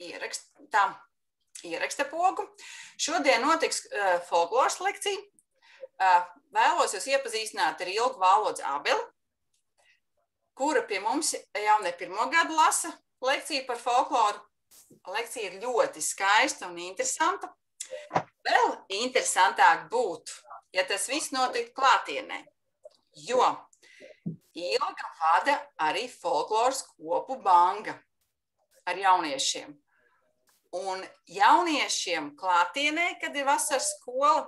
ieraksta pogu. Šodien notiks folkloras lekcija. Vēlos jūs iepazīstināt ar Ilgu valodas Ābeli, kura pie mums jau ne pirmo gadu lasa lekciju par folkloru. Lekcija ir ļoti skaista un interesanta. Vēl interesantāk būtu, ja tas viss notiktu klātienē, jo Ilga vada arī folkloras kopu banga ar jauniešiem. Un jauniešiem klātienē, kad ir vasaras skola,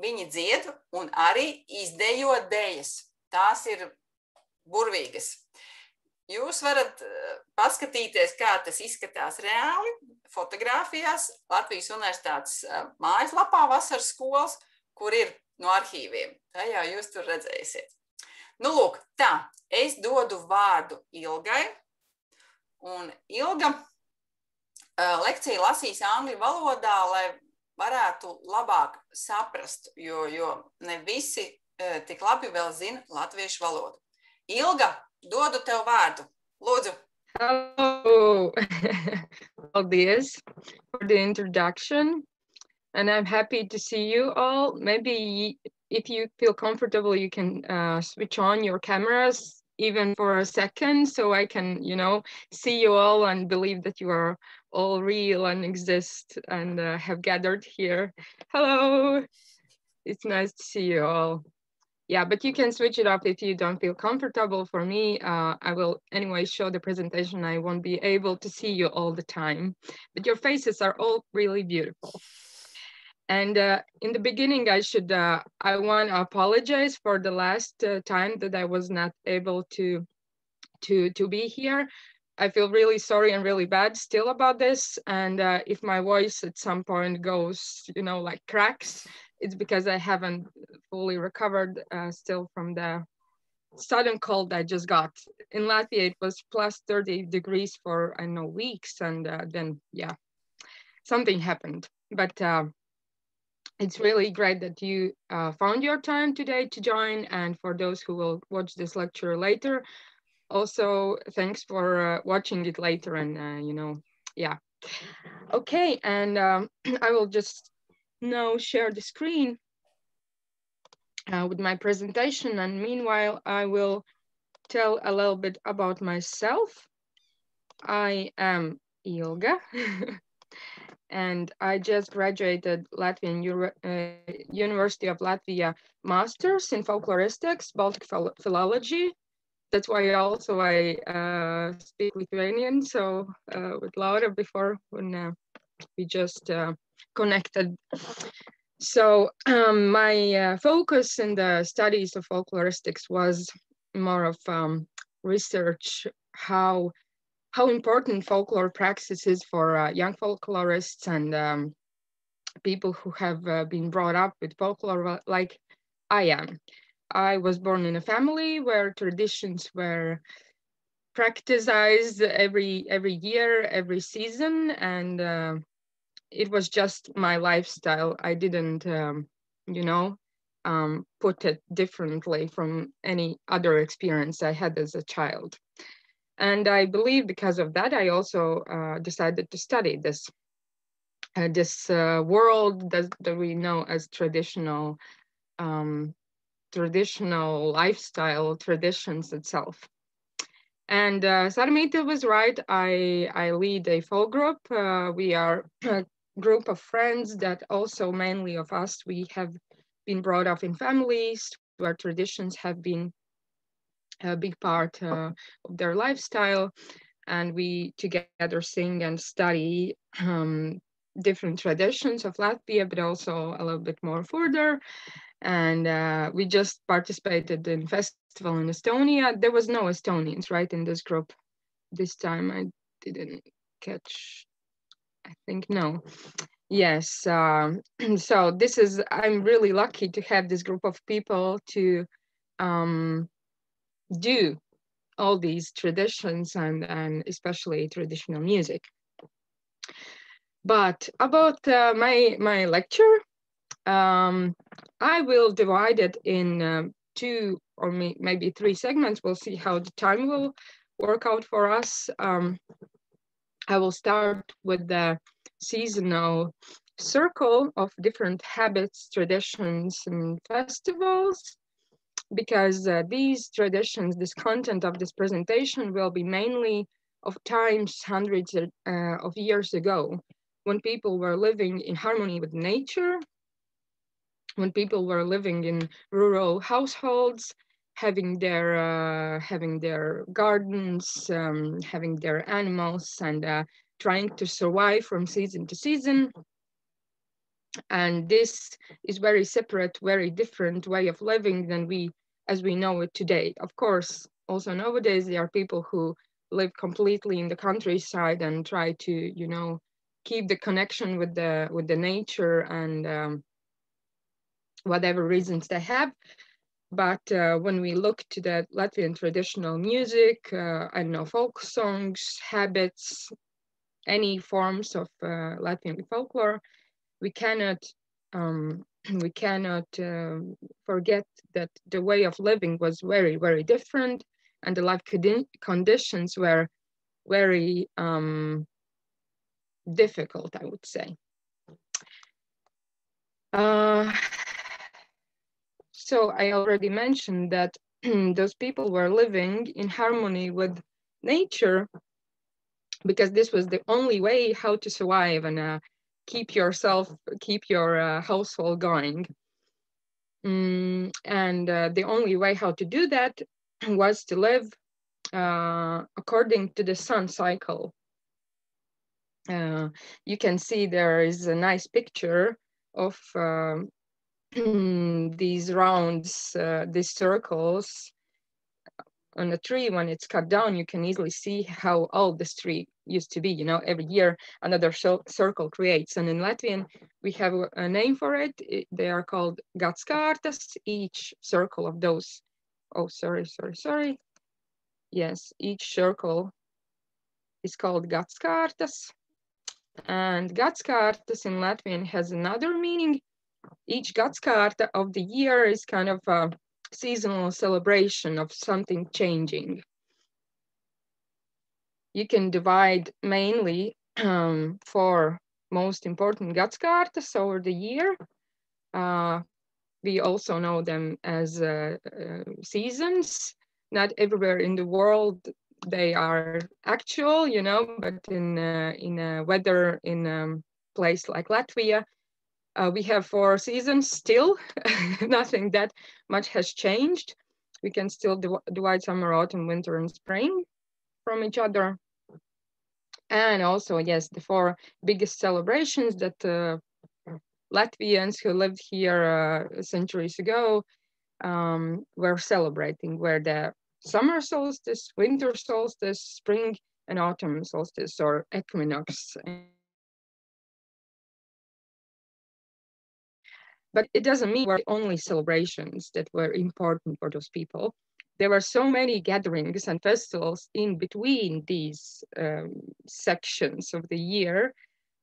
viņi dzied un arī izdejo dejas. Tās ir burvīgas. Jūs varat paskatīties, kā tas izskatās reāli fotogrāfijās Latvijas universitātes mājaslapā vasaras skolas, kur ir no arhīviem. Tajā jūs tur redzēsiet. Nu, lūk, tā, es dodu vārdu Ilgai, un Ilga lekciju lasīs angļu valodā, lai varētu labāk saprast, jo ne visi tik labi vēl zina latviešu valodu. Ilga, dodu tev vārdu. Lūdzu. Hello. Paldies for the introduction. And I'm happy to see you all. Maybe if you feel comfortable, you can switch on your cameras even for a second so I can, see you all and believe that you are all real and exist and have gathered here. Hello. It's nice to see you all. Yeah, but you can switch it off if you don't feel comfortable. For me, I will anyway show the presentation. I won't be able to see you all the time, but your faces are all really beautiful. And in the beginning, I want to apologize for the last time that I was not able to be here. I feel really sorry and really bad still about this. And if my voice at some point goes, like cracks, it's because I haven't fully recovered still from the sudden cold I just got. In Latvia, it was plus 30 degrees for, weeks. And then, yeah, something happened. But it's really great that you found your time today to join. And for those who will watch this lecture later, also thanks for watching it later. And, yeah. Okay, and I will just now share the screen with my presentation, and meanwhile I will tell a little bit about myself. I am Ilga and I just graduated Latvian University of Latvia Masters in Folkloristics, Baltic Philology. That's why also I speak Lithuanian, so with Laura before when we just connected. So my focus in the studies of folkloristics was more of research how important folklore practice is for young folklorists and people who have been brought up with folklore like I am. I was born in a family where traditions were practiced every year, every season, and it was just my lifestyle. I didn't, put it differently from any other experience I had as a child. And I believe because of that, I also decided to study this world that we know as traditional lifestyle traditions itself. And Sarmita was right. I lead a folk group. We are a group of friends that also mainly of us, we have been brought up in families where traditions have been a big part of their lifestyle. And we together sing and study different traditions of Latvia, but also a little bit more further. And we just participated in festival in Estonia. There was no Estonians, right, in this group this time. I didn't catch, I think, no. Yes, so I'm really lucky to have this group of people to do all these traditions and especially traditional music. But about my lecture, I will divide it in 2 or maybe 3 segments. We'll see how the time will work out for us. I will start with the seasonal circle of different habits, traditions, and festivals, because these traditions, this content of this presentation will be mainly of times hundreds of years ago, when people were living in harmony with nature, when people were living in rural households, having their gardens, having their animals, and trying to survive from season to season. And this is very separate, very different way of living than as we know it today. Of course, also nowadays there are people who live completely in the countryside and try to, you know, keep the connection with the nature and whatever reasons they have. But when we look to the Latvian traditional music, I don't know, folk songs, habits, any forms of Latvian folklore, we cannot forget that the way of living was very, very different, and the life conditions were very difficult, I would say. So I already mentioned that those people were living in harmony with nature, because this was the only way how to survive and keep your household going. And the only way how to do that was to live according to the sun cycle. You can see there is a nice picture of these rounds, these circles on a tree. When it's cut down, you can easily see how old this tree used to be. You know, every year another circle creates. And in Latvian, we have a name for it. They are called gadskārtas. Each circle of those, oh, sorry. Yes, each circle is called gadskārtas. And gadskārtas in Latvian has another meaning. Each gadskārta of the year is kind of a seasonal celebration of something changing. You can divide mainly four most important gadskārtas over the year. We also know them as seasons. Not everywhere in the world they are actual, you know, but in a weather in a place like Latvia, we have 4 seasons still. Nothing that much has changed. We can still divide summer, autumn, winter, and spring from each other. And also, yes, the 4 biggest celebrations that Latvians who lived here centuries ago were celebrating, were the summer solstice, winter solstice, spring and autumn solstice, or equinox. But it doesn't mean we're the only celebrations that were important for those people. There were so many gatherings and festivals in between these sections of the year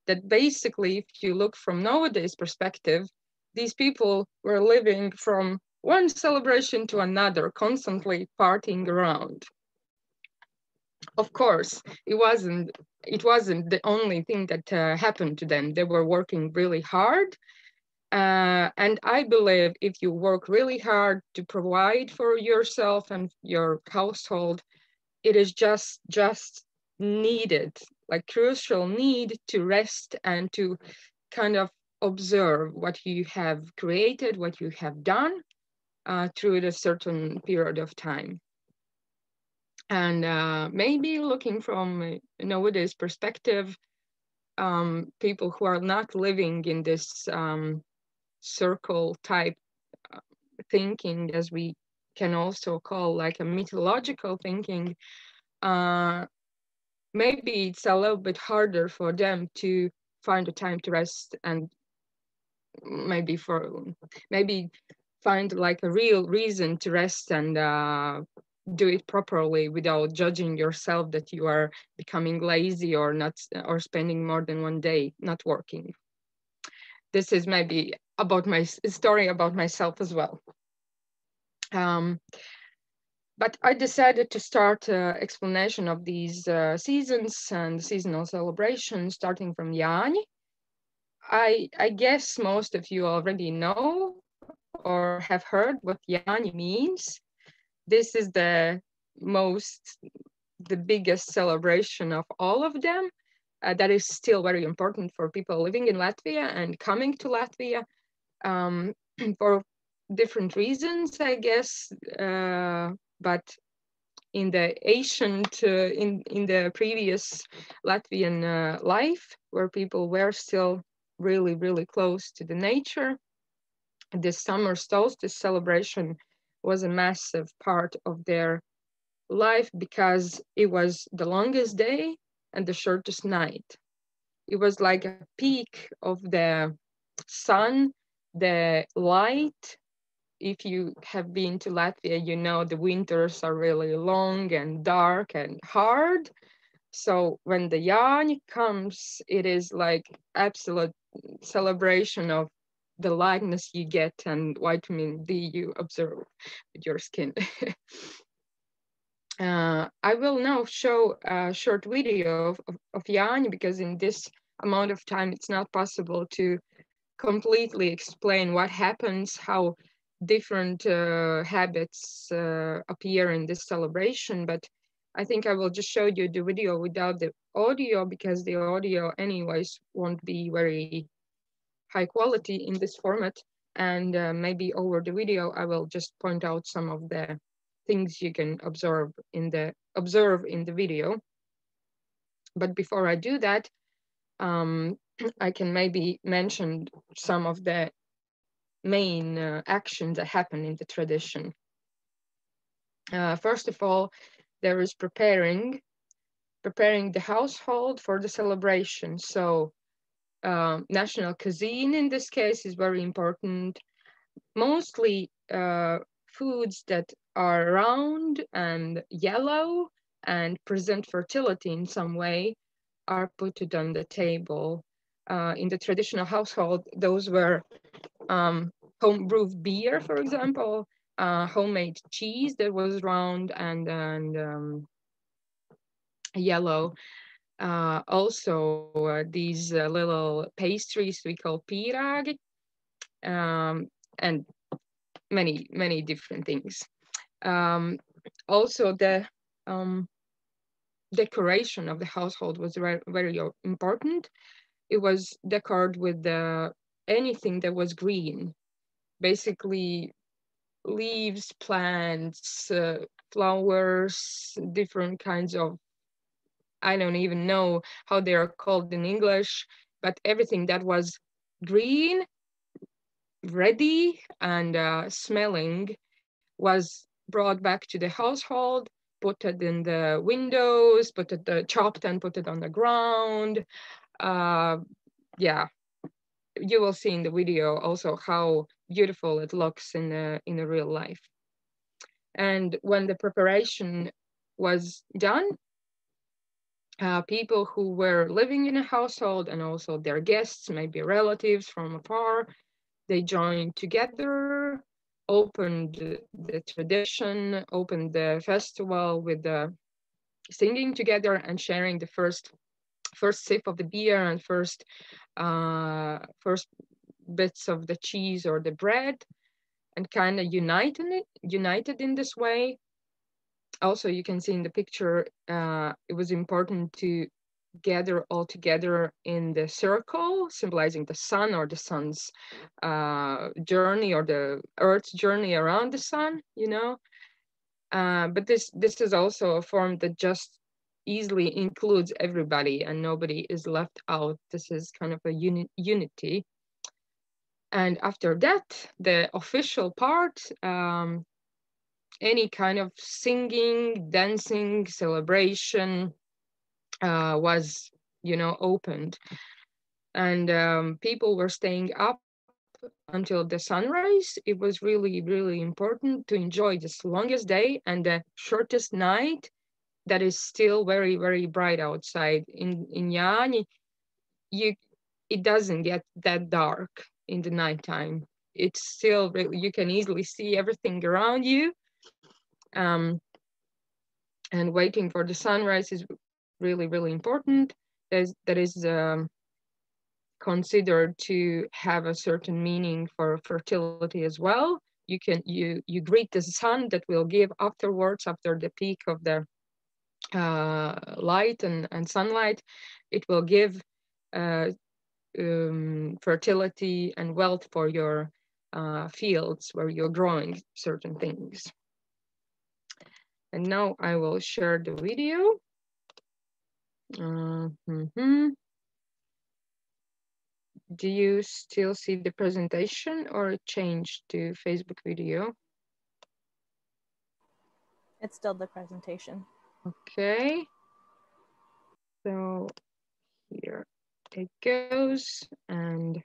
that basically, if you look from nowadays perspective, these people were living from one celebration to another, constantly partying around. Of course, it wasn't the only thing that happened to them. They were working really hard. And I believe if you work really hard to provide for yourself and your household, it is just needed, like crucial need to rest and to kind of observe what you have created, what you have done through a certain period of time. And maybe looking from nowadays perspective, people who are not living in this circle type thinking, as we can also call like a mythological thinking, maybe it's a little bit harder for them to find the time to rest, and maybe find like a real reason to rest and do it properly without judging yourself that you are becoming lazy or not, or spending more than one day not working. This is maybe about my story about myself as well. But I decided to start explanation of these seasons and seasonal celebrations, starting from Jāņi. I guess most of you already know or have heard what Jāņi means. This is the biggest celebration of all of them. That is still very important for people living in Latvia and coming to Latvia for different reasons, I guess. But in the ancient, in the previous Latvian life, where people were still really, really close to the nature, this summer solstice celebration was a massive part of their life because it was the longest day and the shortest night. It was like a peak of the sun, the light. If you have been to Latvia, you know the winters are really long and dark and hard. So when the Jāņi comes, it is like absolute celebration of the lightness you get and vitamin D you observe with your skin. I will now show a short video of Jāņi because in this amount of time, it's not possible to completely explain what happens, how different habits appear in this celebration. But I think I will just show you the video without the audio because the audio anyways won't be very high quality in this format. And maybe over the video, I will just point out some of the things you can observe in the video. But before I do that, I can maybe mention some of the main actions that happen in the tradition. First of all, there is preparing the household for the celebration. So national cuisine in this case is very important. Mostly foods that are round and yellow and present fertility in some way are put on the table. In the traditional household, those were home brewed beer, for example, homemade cheese that was round and yellow. Also, these little pastries we call pirāgi, and many different things. Also, the decoration of the household was very, very important. It was decorated with anything that was green, basically leaves, plants, flowers, different kinds of, I don't even know how they are called in English, but everything that was green, ready, and smelling was brought back to the household, put it in the windows, chopped and put it on the ground. Yeah, you will see in the video also how beautiful it looks in a real life. And when the preparation was done, people who were living in a household and also their guests, maybe relatives from afar, they joined together, opened the tradition, opened the festival with the singing together and sharing the first sip of the beer and first bits of the cheese or the bread, and kind of united in this way. Also, you can see in the picture, it was important to gather all together in the circle, symbolizing the sun or the sun's journey or the Earth's journey around the sun, you know. But this is also a form that just easily includes everybody and nobody is left out. This is kind of a unity. And after that, the official part, any kind of singing, dancing, celebration was, opened. And people were staying up until the sunrise. It was really, really important to enjoy this longest day and the shortest night that is still very, very bright outside. In Jāņi, it doesn't get that dark in the nighttime. It's still, you can easily see everything around you. And waiting for the sunrise is really, really important. That is considered to have a certain meaning for fertility as well. You greet the sun that will give afterwards, after the peak of the light and sunlight. It will give fertility and wealth for your fields where you're growing certain things. And now I will share the video. Do you still see the presentation, or it changed to Facebook video? It's still the presentation. Okay. So here it goes. And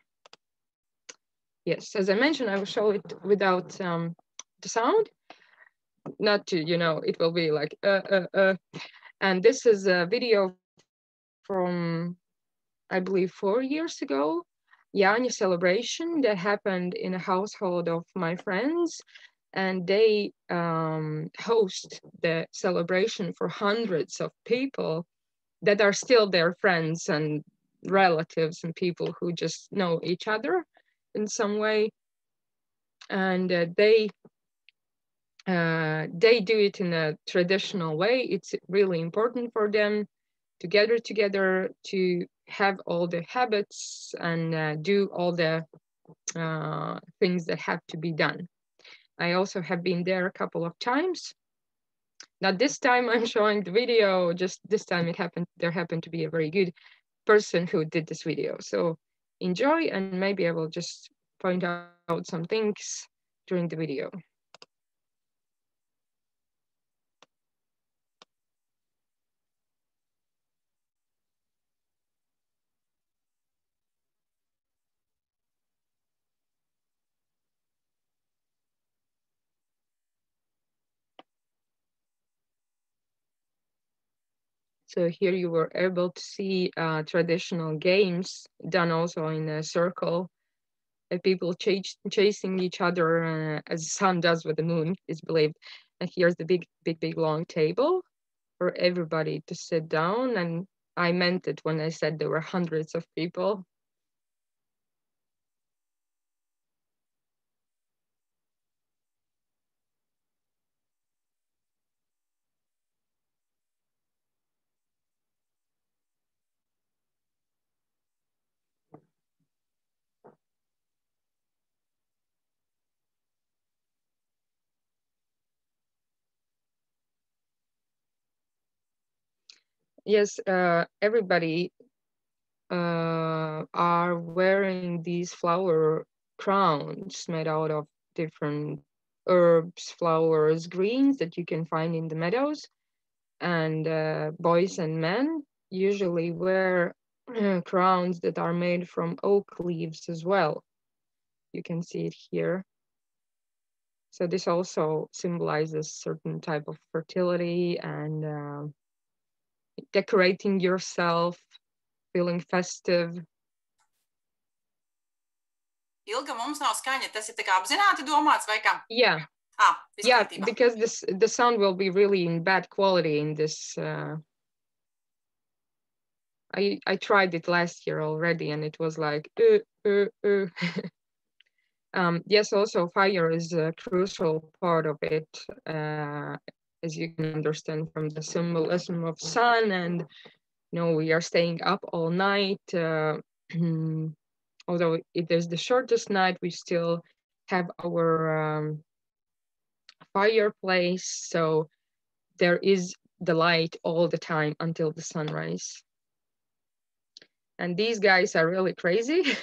yes, as I mentioned, I will show it without the sound. Not to, you know, it will be like, And this is a video from, I believe, 4 years ago. Jāņa celebration that happened in a household of my friends, and they host the celebration for hundreds of people that are still their friends and relatives and people who just know each other in some way. And they do it in a traditional way. It's really important for them to gather together, to have all the habits and do all the things that have to be done. I also have been there a couple of times. Now this time I'm showing the video, just this time there happened to be a very good person who did this video. So enjoy, and maybe I will just point out some things during the video. So here you were able to see traditional games done also in a circle, people chasing each other as the sun does with the moon, is believed. And here's the big long table for everybody to sit down. And I meant it when I said there were hundreds of people. Yes, everybody are wearing these flower crowns made out of different herbs, flowers, greens that you can find in the meadows. And boys and men usually wear crowns that are made from oak leaves as well. You can see it here. So this also symbolizes certain type of fertility and decorating yourself, feeling festive. Ilga, mums nav skaņa. Tas ir tā kā apzināti domāts vai kā? Yeah. Yeah, because the sound will be really in bad quality in this. I tried it last year already, and it was like. Yes, also fire is a crucial part of it, as you can understand from the symbolism of sun, and you know, we are staying up all night. Although it is the shortest night, we still have our fireplace, so there is the light all the time until the sunrise. And these guys are really crazy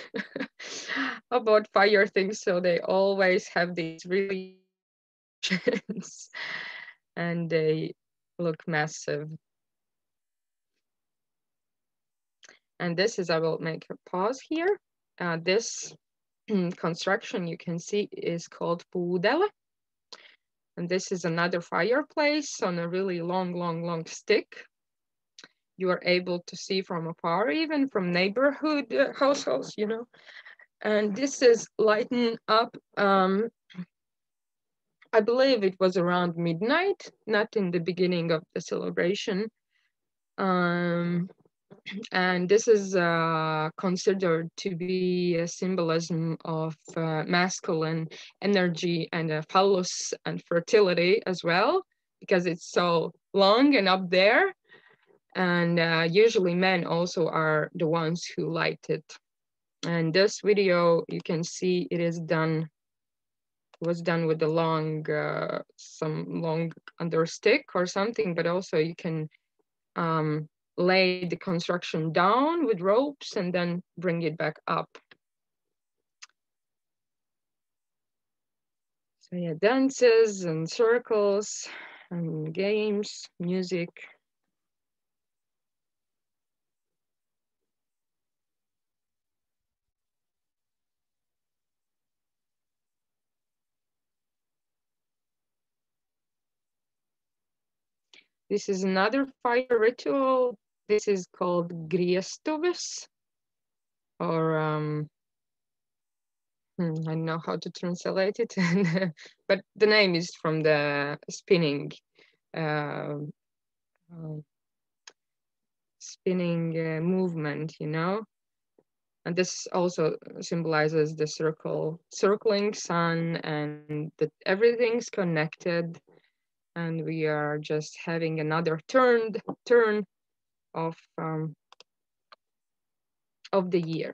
about fire things, so they always have these really and they look massive. And this is, I will make a pause here. This construction you can see is called Pūdele. And this is another fireplace on a really long stick. You are able to see from afar, even from neighborhood households, you know. And this is lighting up I believe it was around midnight, not in the beginning of the celebration. And this is considered to be a symbolism of masculine energy and phallus and fertility as well, because it's so long and up there. And usually men also are the ones who light it. And this video, you can see it is done, was done with the long, some long under stick or something, but also you can lay the construction down with ropes and then bring it back up. So yeah, dances and circles and games, music. This is another fire ritual. This is called griestuves, or I don't know how to translate it, but the name is from the spinning movement, you know. And this also symbolizes the circling sun, and that everything's connected. And we are just having another turn of the year.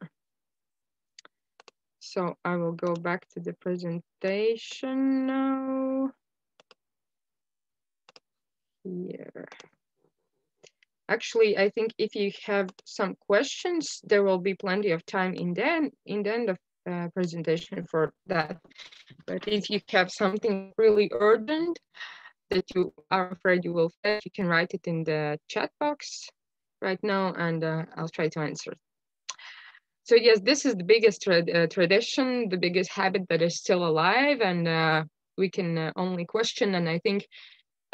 So I will go back to the presentation now. Here. Actually, I think if you have some questions, there will be plenty of time in the end of presentation for that. But if you have something really urgent that you are afraid you will forget, you can write it in the chat box right now, and I'll try to answer. So yes, this is the biggest tradition, the biggest habit that is still alive, and we can only question. And I think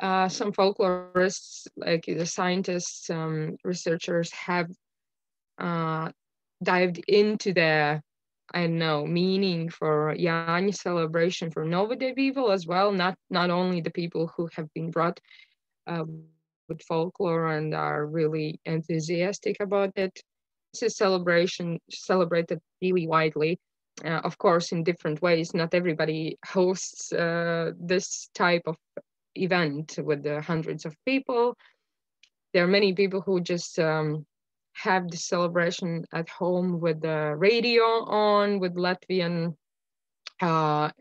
some folklorists, like the scientists, researchers, have dived into the, I don't know, meaning for Jāņa celebration for Novade people as well. Not only the people who have been brought with folklore and are really enthusiastic about it. It's a celebration celebrated really widely, of course, in different ways. Not everybody hosts this type of event with hundreds of people. There are many people who just have the celebration at home with the radio on, with Latvian, I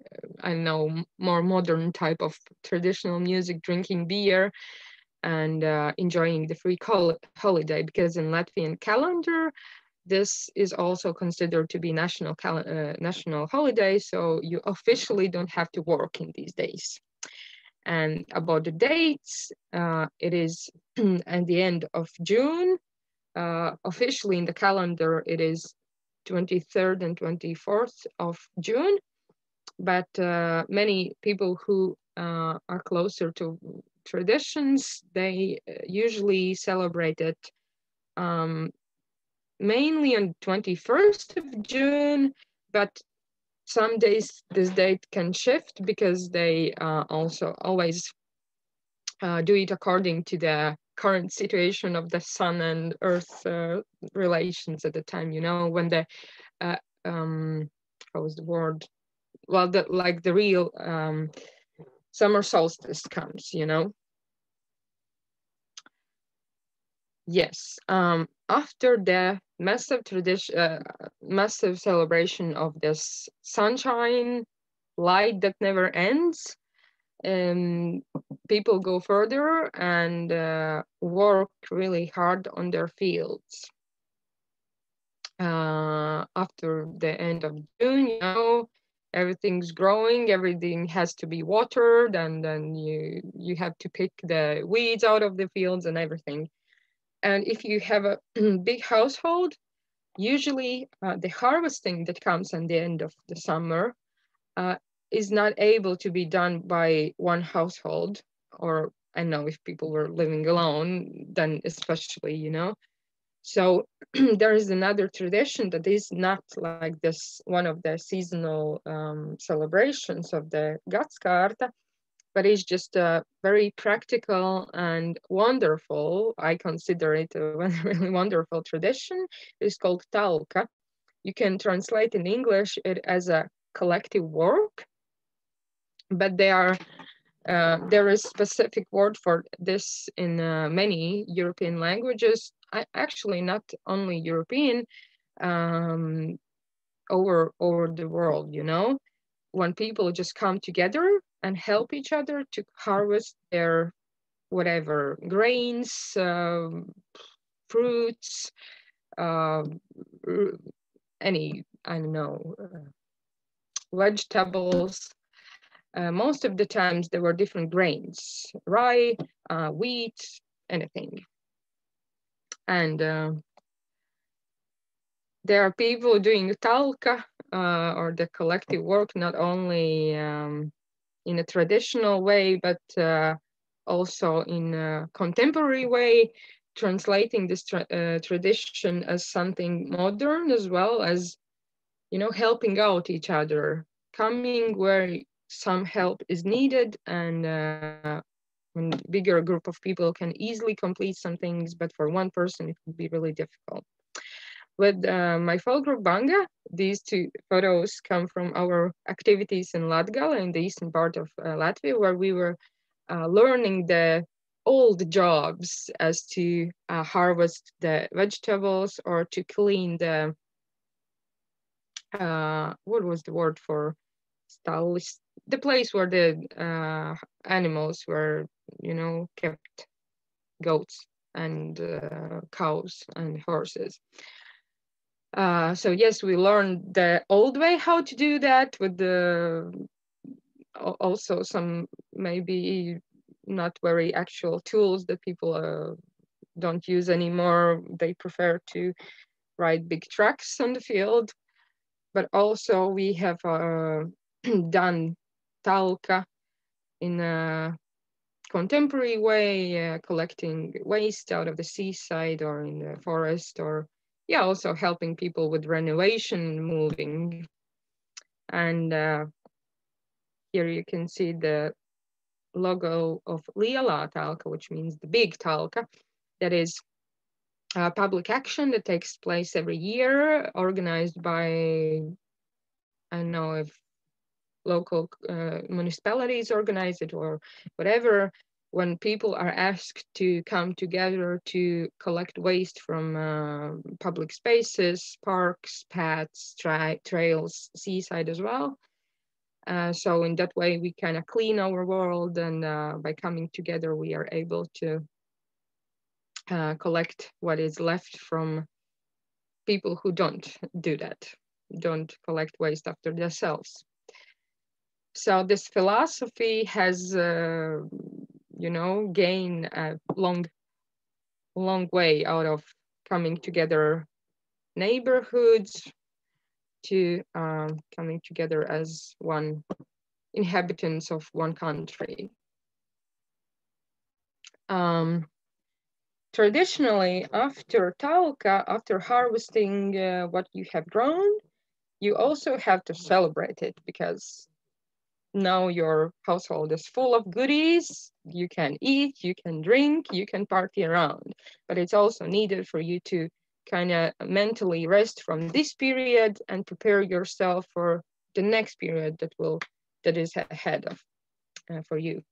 know, more modern type of traditional music, drinking beer, and enjoying the free holiday, because in Latvian calendar, this is also considered to be national holiday, so you officially don't have to work in these days. And about the dates, it is at the end of June. Officially in the calendar, it is 23rd and 24th of June, but many people who are closer to traditions, they usually celebrate it mainly on 21st of June, but some days this date can shift because they also always do it according to the current situation of the sun and earth relations at the time, you know, when the how was the word? Well, the real summer solstice comes, you know. Yes, after the massive celebration of this sunshine, light that never ends, people go further and work really hard on their fields. After the end of June, you know, everything's growing, everything has to be watered, and then you have to pick the weeds out of the fields and everything. And if you have a big household, usually the harvesting that comes at the end of the summer is not able to be done by one household, or I know if people were living alone, then especially, you know. So there is another tradition that is not like this, one of the seasonal celebrations of the Gadskārta, but it's just a very practical and wonderful, I consider it a really wonderful tradition. It's called talka. You can translate in English it as a collective work, but there is specific word for this in many European languages. Actually, not only European, over the world, you know, when people just come together and help each other to harvest their whatever grains, fruits, uh, any, I don't know, vegetables. Most of the times there were different grains, rye, wheat, anything. And there are people doing talka or the collective work, not only in a traditional way, but also in a contemporary way, translating this tradition as something modern, as well as, you know, helping out each other, coming where some help is needed, and when bigger group of people can easily complete some things, but for one person it would be really difficult. With my folk group Banga, these two photos come from our activities in Latgale, in the eastern part of Latvia, where we were learning the old jobs as to harvest the vegetables or to clean the, what was the word for stalls? The place where the animals were, you know, kept, goats and cows and horses. So yes, we learned the old way how to do that, with the also some maybe not very actual tools that people don't use anymore. They prefer to ride big trucks on the field. But also we have done talka in a contemporary way, collecting waste out of the seaside or in the forest, or yeah, also helping people with renovation, moving. And here you can see the logo of Lielā talka, which means the big talka. That is a public action that takes place every year, organized by, I don't know if local municipalities organize it or whatever, when people are asked to come together to collect waste from public spaces, parks, paths, trails, seaside as well. So in that way, we kind of clean our world, and by coming together, we are able to collect what is left from people who don't do that, don't collect waste after themselves. So this philosophy has, you know, gained a long way out of coming together neighborhoods to coming together as one inhabitants of one country. Traditionally, after talka, after harvesting what you have grown, you also have to celebrate it, because now your household is full of goodies. You can eat, you can drink, you can party around. But it's also needed for you to kind of mentally rest from this period and prepare yourself for the next period that is ahead of for you.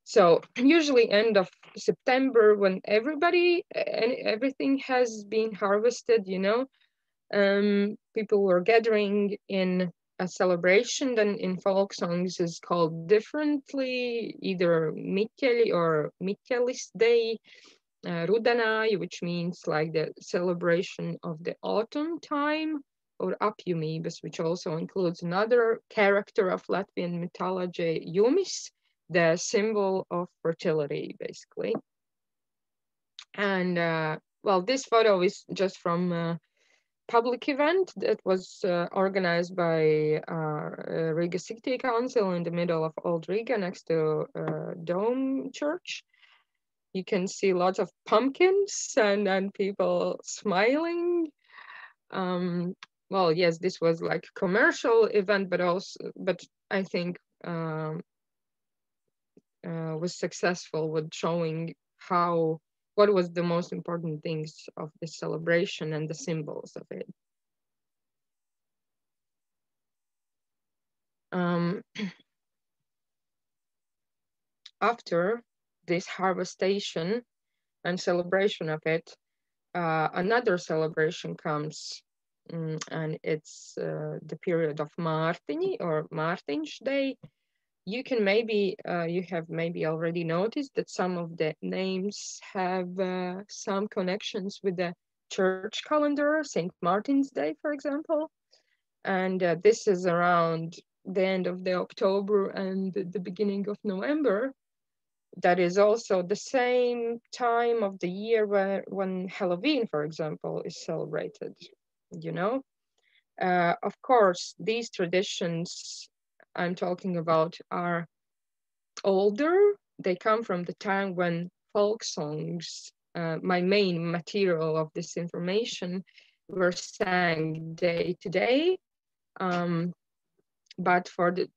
So usually end of September, when everything has been harvested, you know, people were gathering in a celebration that in folk songs is called differently, either Mikkeli or Mikkelis Day, Rudanai, which means like the celebration of the autumn time, or Apjumības, which also includes another character of Latvian mythology, Jumis, the symbol of fertility, basically. And well, this photo is just from a public event that was organized by Riga City Council in the middle of Old Riga, next to Dome Church. You can see lots of pumpkins and people smiling. Well, yes, this was like a commercial event, but I think was successful with showing what was the most important things of the celebration and the symbols of it. After this harvestation and celebration of it, another celebration comes, and it's the period of Mārtiņi or Mārtiņš Day. You have maybe already noticed that some of the names have some connections with the church calendar, St. Martin's Day, for example. And this is around the end of the October and the beginning of November. That is also the same time of the year when Halloween, for example, is celebrated, you know? Of course, these traditions I'm talking about are older. They come from the time when folk songs, my main material of this information, were sang day to day. But for the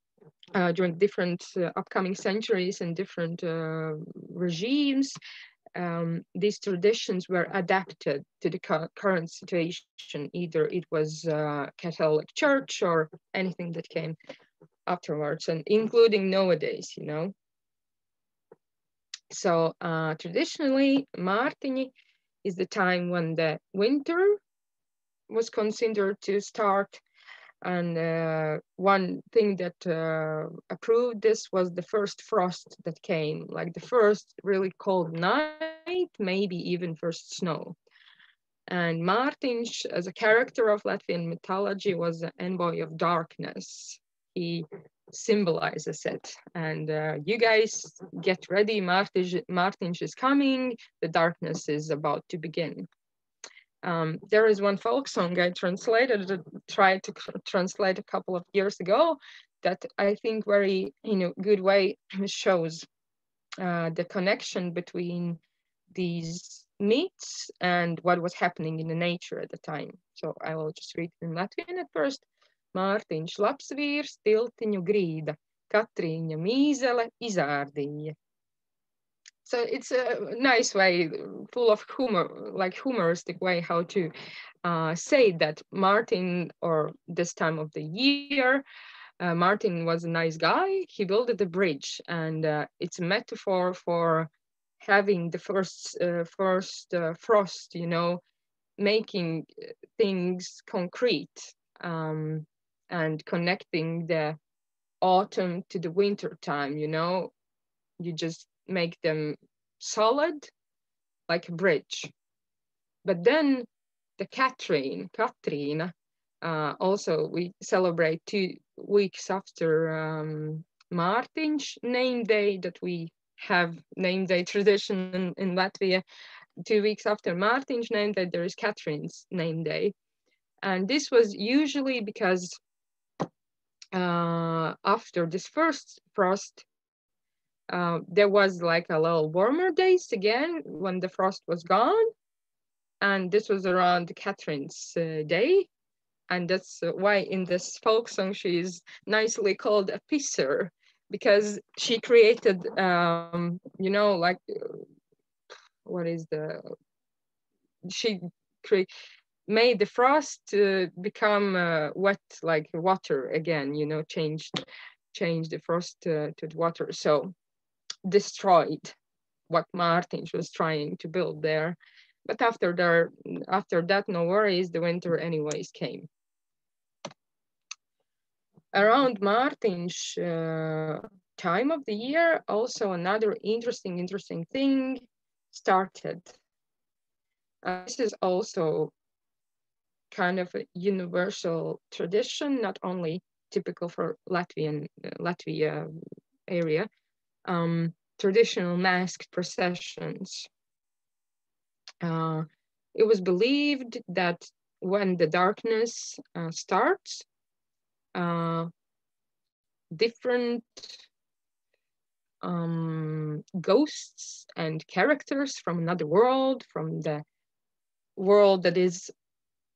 during different upcoming centuries and different regimes, these traditions were adapted to the current situation. Either it was Catholic Church or anything that came afterwards, and including nowadays, you know. So traditionally, Mārtiņi is the time when the winter was considered to start. And one thing that approved this was the first frost that came, like the first really cold night, maybe even first snow. And Mārtiņš, as a character of Latvian mythology, was an envoy of darkness. He symbolizes it. And you guys get ready, Mārtiņš is coming, the darkness is about to begin. There is one folk song I tried to translate a couple of years ago that I think very, in a good way, shows the connection between these myths and what was happening in the nature at the time. So I will just read in Latvian at first. Mārtiņš labs vīrs, tiltiņu grīda, Katrīņa mīzele izārdīja. So it's a nice way, full of humor, like humoristic way how to say that Martin, or this time of the year, Martin was a nice guy. He built a bridge, and it's a metaphor for having the first frost, you know, making things concrete and connecting the autumn to the winter time, you know. You just make them solid like a bridge. But then the Katrīna, also we celebrate 2 weeks after Mārtiņš name day, that we have name day tradition in Latvia. 2 weeks after Mārtiņš name day, there is Katrīna's name day. And this was usually because after this first frost, there was like a little warmer days again when the frost was gone. And this was around Catherine's day. And that's why in this folk song, she is nicely called a pisser, because she created, you know, like, she made the frost become wet like water again, you know, change the frost to water. So destroyed what Mārtiņš was trying to build there. But after that, no worries, the winter anyways came. Around Mārtiņš time of the year, also another interesting thing started. This is also kind of a universal tradition, not only typical for Latvia area. Traditional masked processions. It was believed that when the darkness starts, different ghosts and characters from another world, from the world that is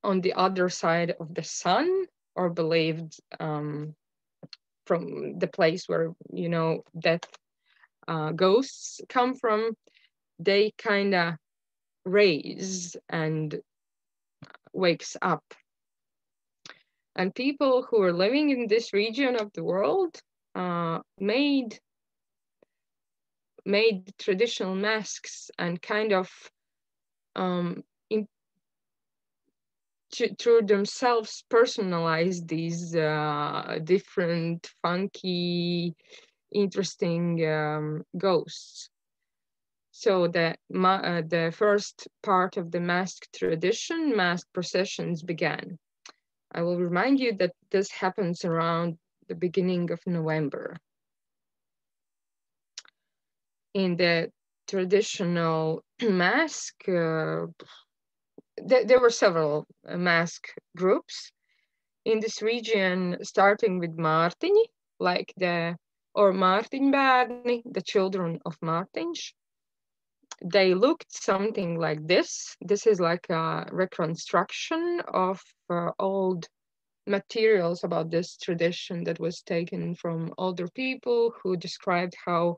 on the other side of the sun, or believed from the place where, you know, death ghosts come from, they kind of raise and wakes up. And people who are living in this region of the world made traditional masks and kind of through themselves personalize these different funky, interesting ghosts. So the first part of the mask tradition, mask processions, began. I will remind you that this happens around the beginning of November. In the traditional mask, there were several mask groups in this region, starting with Mārtiņi, or Mārtiņbērni, the children of Mārtiņš. They looked something like this. This is like a reconstruction of old materials about this tradition that was taken from older people who described how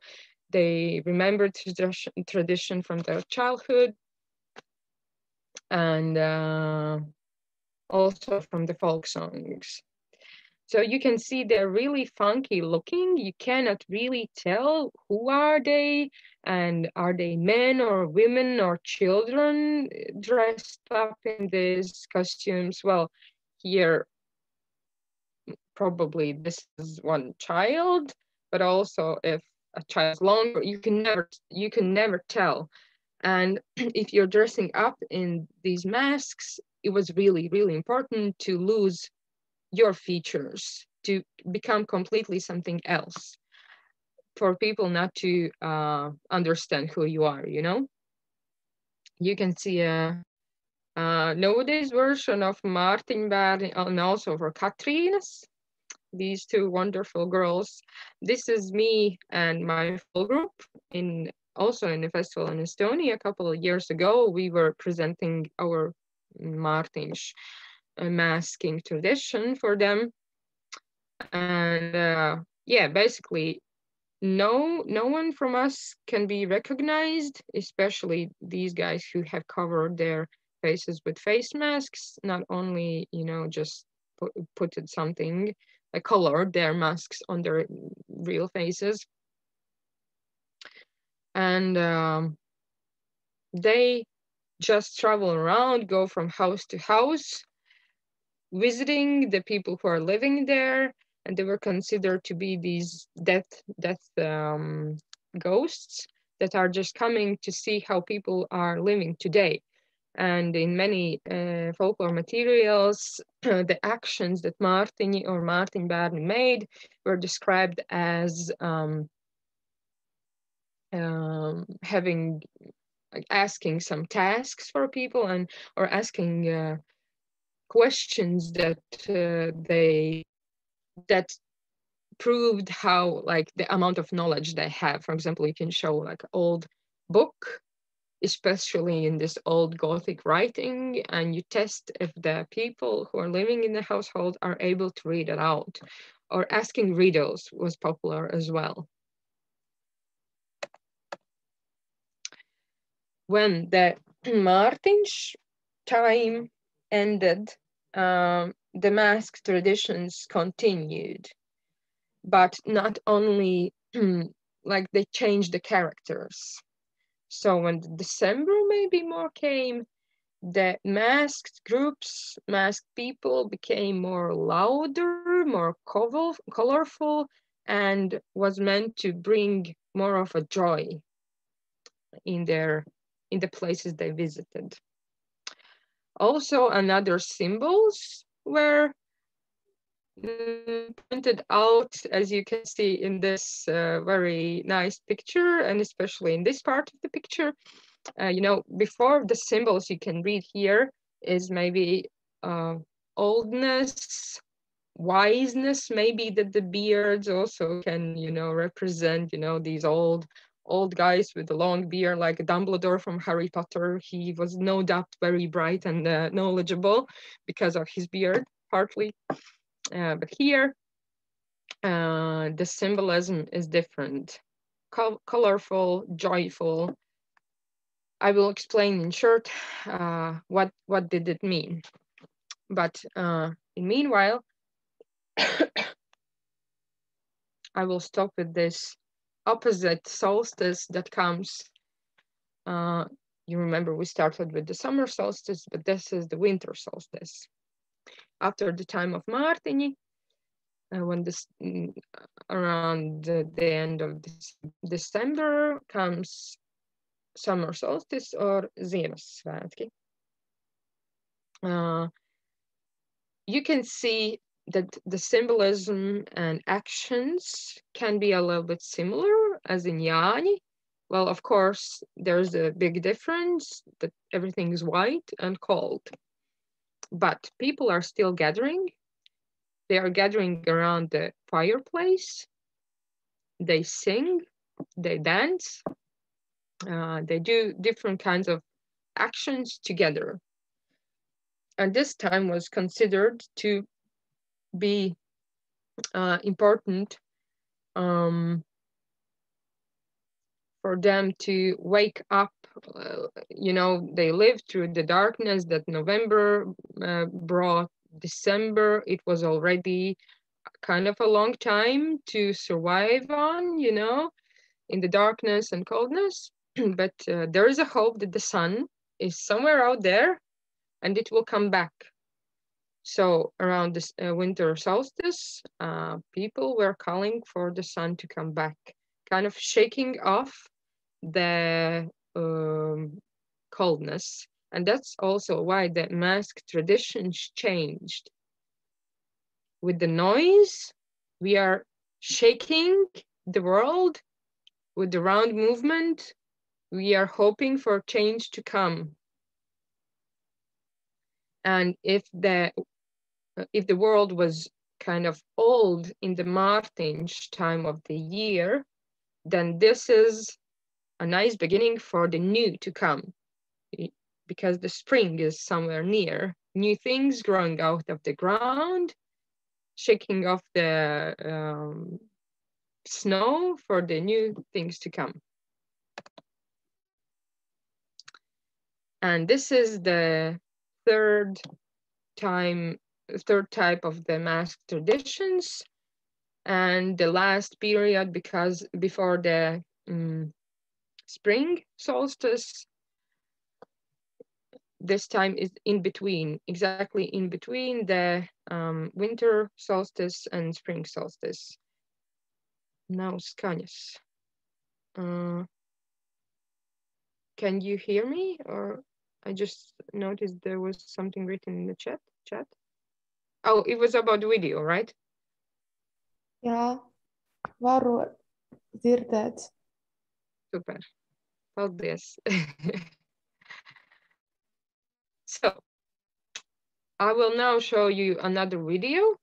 they remembered tradition from their childhood, and also from the folk songs. So you can see they're really funky looking. You cannot really tell who are they, and are they men or women or children dressed up in these costumes. Well, here probably this is one child, but also if a child's longer, you can never tell. And if you're dressing up in these masks, it was really, really important to lose your features, to become completely something else, for people not to understand who you are, you know? You can see a nowadays version of Mārtiņbērni and also for Katrīnas, these two wonderful girls. This is me and my full group also in the festival in Estonia a couple of years ago. We were presenting our Mārtiņš masking tradition for them. And yeah, basically no one from us can be recognized, especially these guys who have covered their faces with face masks, not only, you know, just put something, colored their masks on their real faces. And they just travel around, go from house to house, visiting the people who are living there, and they were considered to be these death ghosts that are just coming to see how people are living today. And in many folklore materials, the actions that Mārtiņi or Mārtiņbērni made were described as asking some tasks for people, or asking questions that proved how, like, the amount of knowledge they have. For example, you can show like an old book, especially in this old Gothic writing, and you test if the people who are living in the household are able to read it out. Or asking riddles was popular as well. When the Mārtiņš time ended, the mask traditions continued, but not only like they changed the characters. So when December maybe more came, the masked groups, masked people became more louder, more colorful, and was meant to bring more of a joy in the places they visited. Also, another symbols were pointed out, as you can see in this very nice picture, and especially in this part of the picture. You know, before the symbols you can read here is maybe oldness, wiseness, maybe that the beards also can, you know, represent, you know, these old guys with the long beard, like Dumbledore from Harry Potter. He was no doubt very bright and knowledgeable because of his beard, partly. But here, the symbolism is different. colorful, joyful. I will explain in short what did it mean. But in meanwhile, I will stop with this opposite solstice that comes. You remember we started with the summer solstice, but this is the winter solstice. After the time of Mārtiņi, when this around the end of December comes summer solstice or Ziemassvētki. You can see that the symbolism and actions can be a little bit similar as in Jāņi. Well, of course, there's a big difference that everything is white and cold. But people are still gathering. They are gathering around the fireplace. They sing, they dance, they do different kinds of actions together. And this time was considered to be important for them to wake up. You know, they lived through the darkness that November brought. December, it was already kind of a long time to survive on, you know, in the darkness and coldness. But there is a hope that the sun is somewhere out there and it will come back. So around this winter solstice, people were calling for the sun to come back, kind of shaking off the coldness. And that's also why the mask traditions changed. With the noise, we are shaking the world. With the round movement, we are hoping for change to come. And if the world was kind of old in the Mārtiņš time of the year, then this is a nice beginning for the new to come, because the spring is somewhere near. New things growing out of the ground, shaking off the snow for the new things to come. And this is the third type of the mask traditions, and the last period, because before the spring solstice, this time is in between, exactly in between the winter solstice and spring solstice. Now skaņas. Can you hear me? Or I just noticed there was something written in the chat. Oh, it was about video, right? Jā, varu dzirdēt. Super. Paldies. So, I will now show you another video.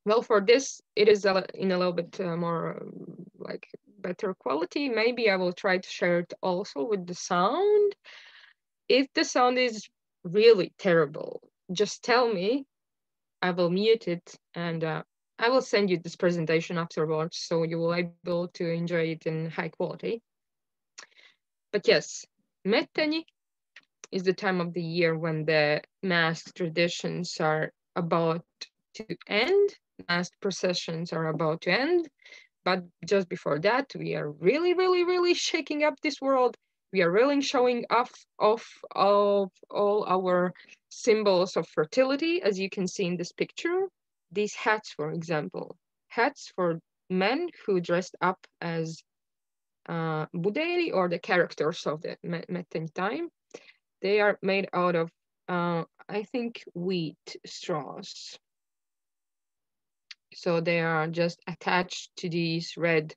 Well, for this, it is in a little bit more like better quality. Maybe I will try to share it also with the sound. If the sound is really terrible, just tell me. I will mute it, and I will send you this presentation afterwards, so you will be able to enjoy it in high quality. But yes, Meteņi is the time of the year when the mask traditions are about to end. Mask processions are about to end. But just before that, we are really, really, really shaking up this world. We are really showing off of all our symbols of fertility, as you can see in this picture. These hats, for example, hats for men who dressed up as budeļi, or the characters of the Meteņu time. They are made out of, I think, wheat straws. So they are just attached to these red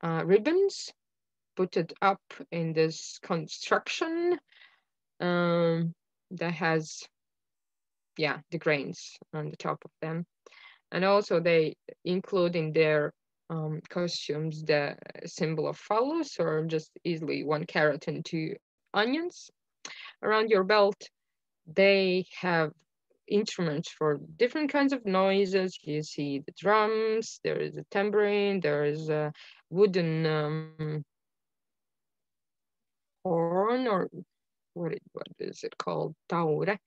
ribbons, put it up in this construction that has, the grains on the top of them. And also they include in their costumes the symbol of phallus, or just easily 1 carrot and 2 onions. Around your belt, they have instruments for different kinds of noises. You see the drums, there is a tambourine, there is wooden horn, or what is it called? Taure.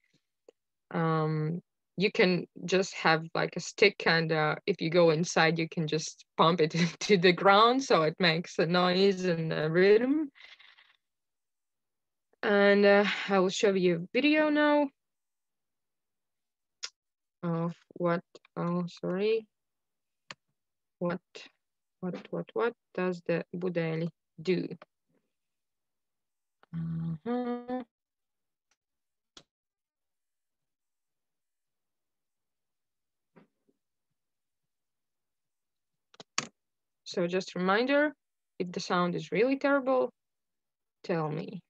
You can just have like a stick, and if you go inside, you can just pump it to the ground, so it makes a noise and a rhythm. And I will show you a video now of what, oh, sorry. What does the budeli do? So just a reminder, if the sound is really terrible, tell me.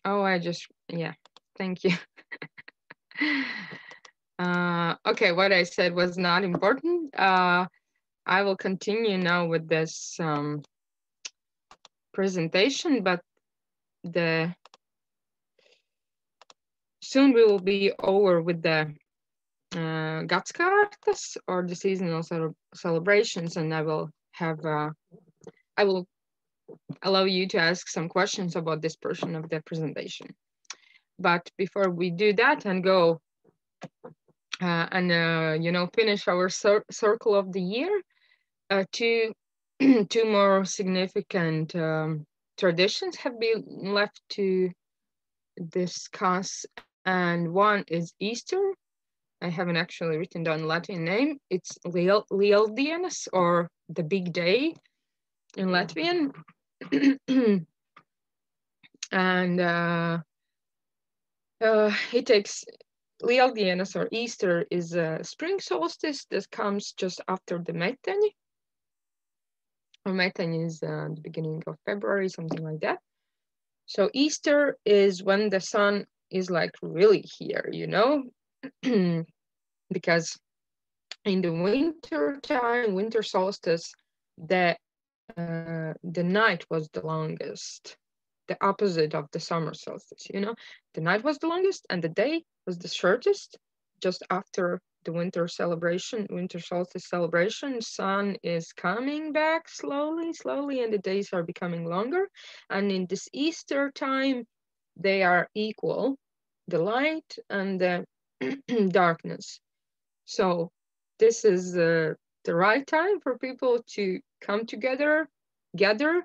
Oh, yeah, thank you. Okay, what I said was not important. I will continue now with this presentation, but soon we will be over with the gadskārtas or the seasonal celebrations, and I will allow you to ask some questions about this portion of the presentation. But before we do that and go and finish our circle of the year, two more significant traditions have been left to discuss, and one is Easter. I haven't actually written down the Latvian name. It's Lieldienas, or the big day in Latvian. And it takes Lieldienas, or Easter, is a spring solstice that comes just after the Meiteņi. Or Meiteņi is the beginning of February, something like that. So Easter is when the sun is like really here, because in the winter time, winter solstice, the night was the longest, the opposite of the summer solstice, the night was the longest and the day was the shortest. Just after the winter solstice celebration, sun is coming back slowly, and the days are becoming longer. And in this Easter time, they are equal, the light and the darkness. So this is the right time for people to come together, gather,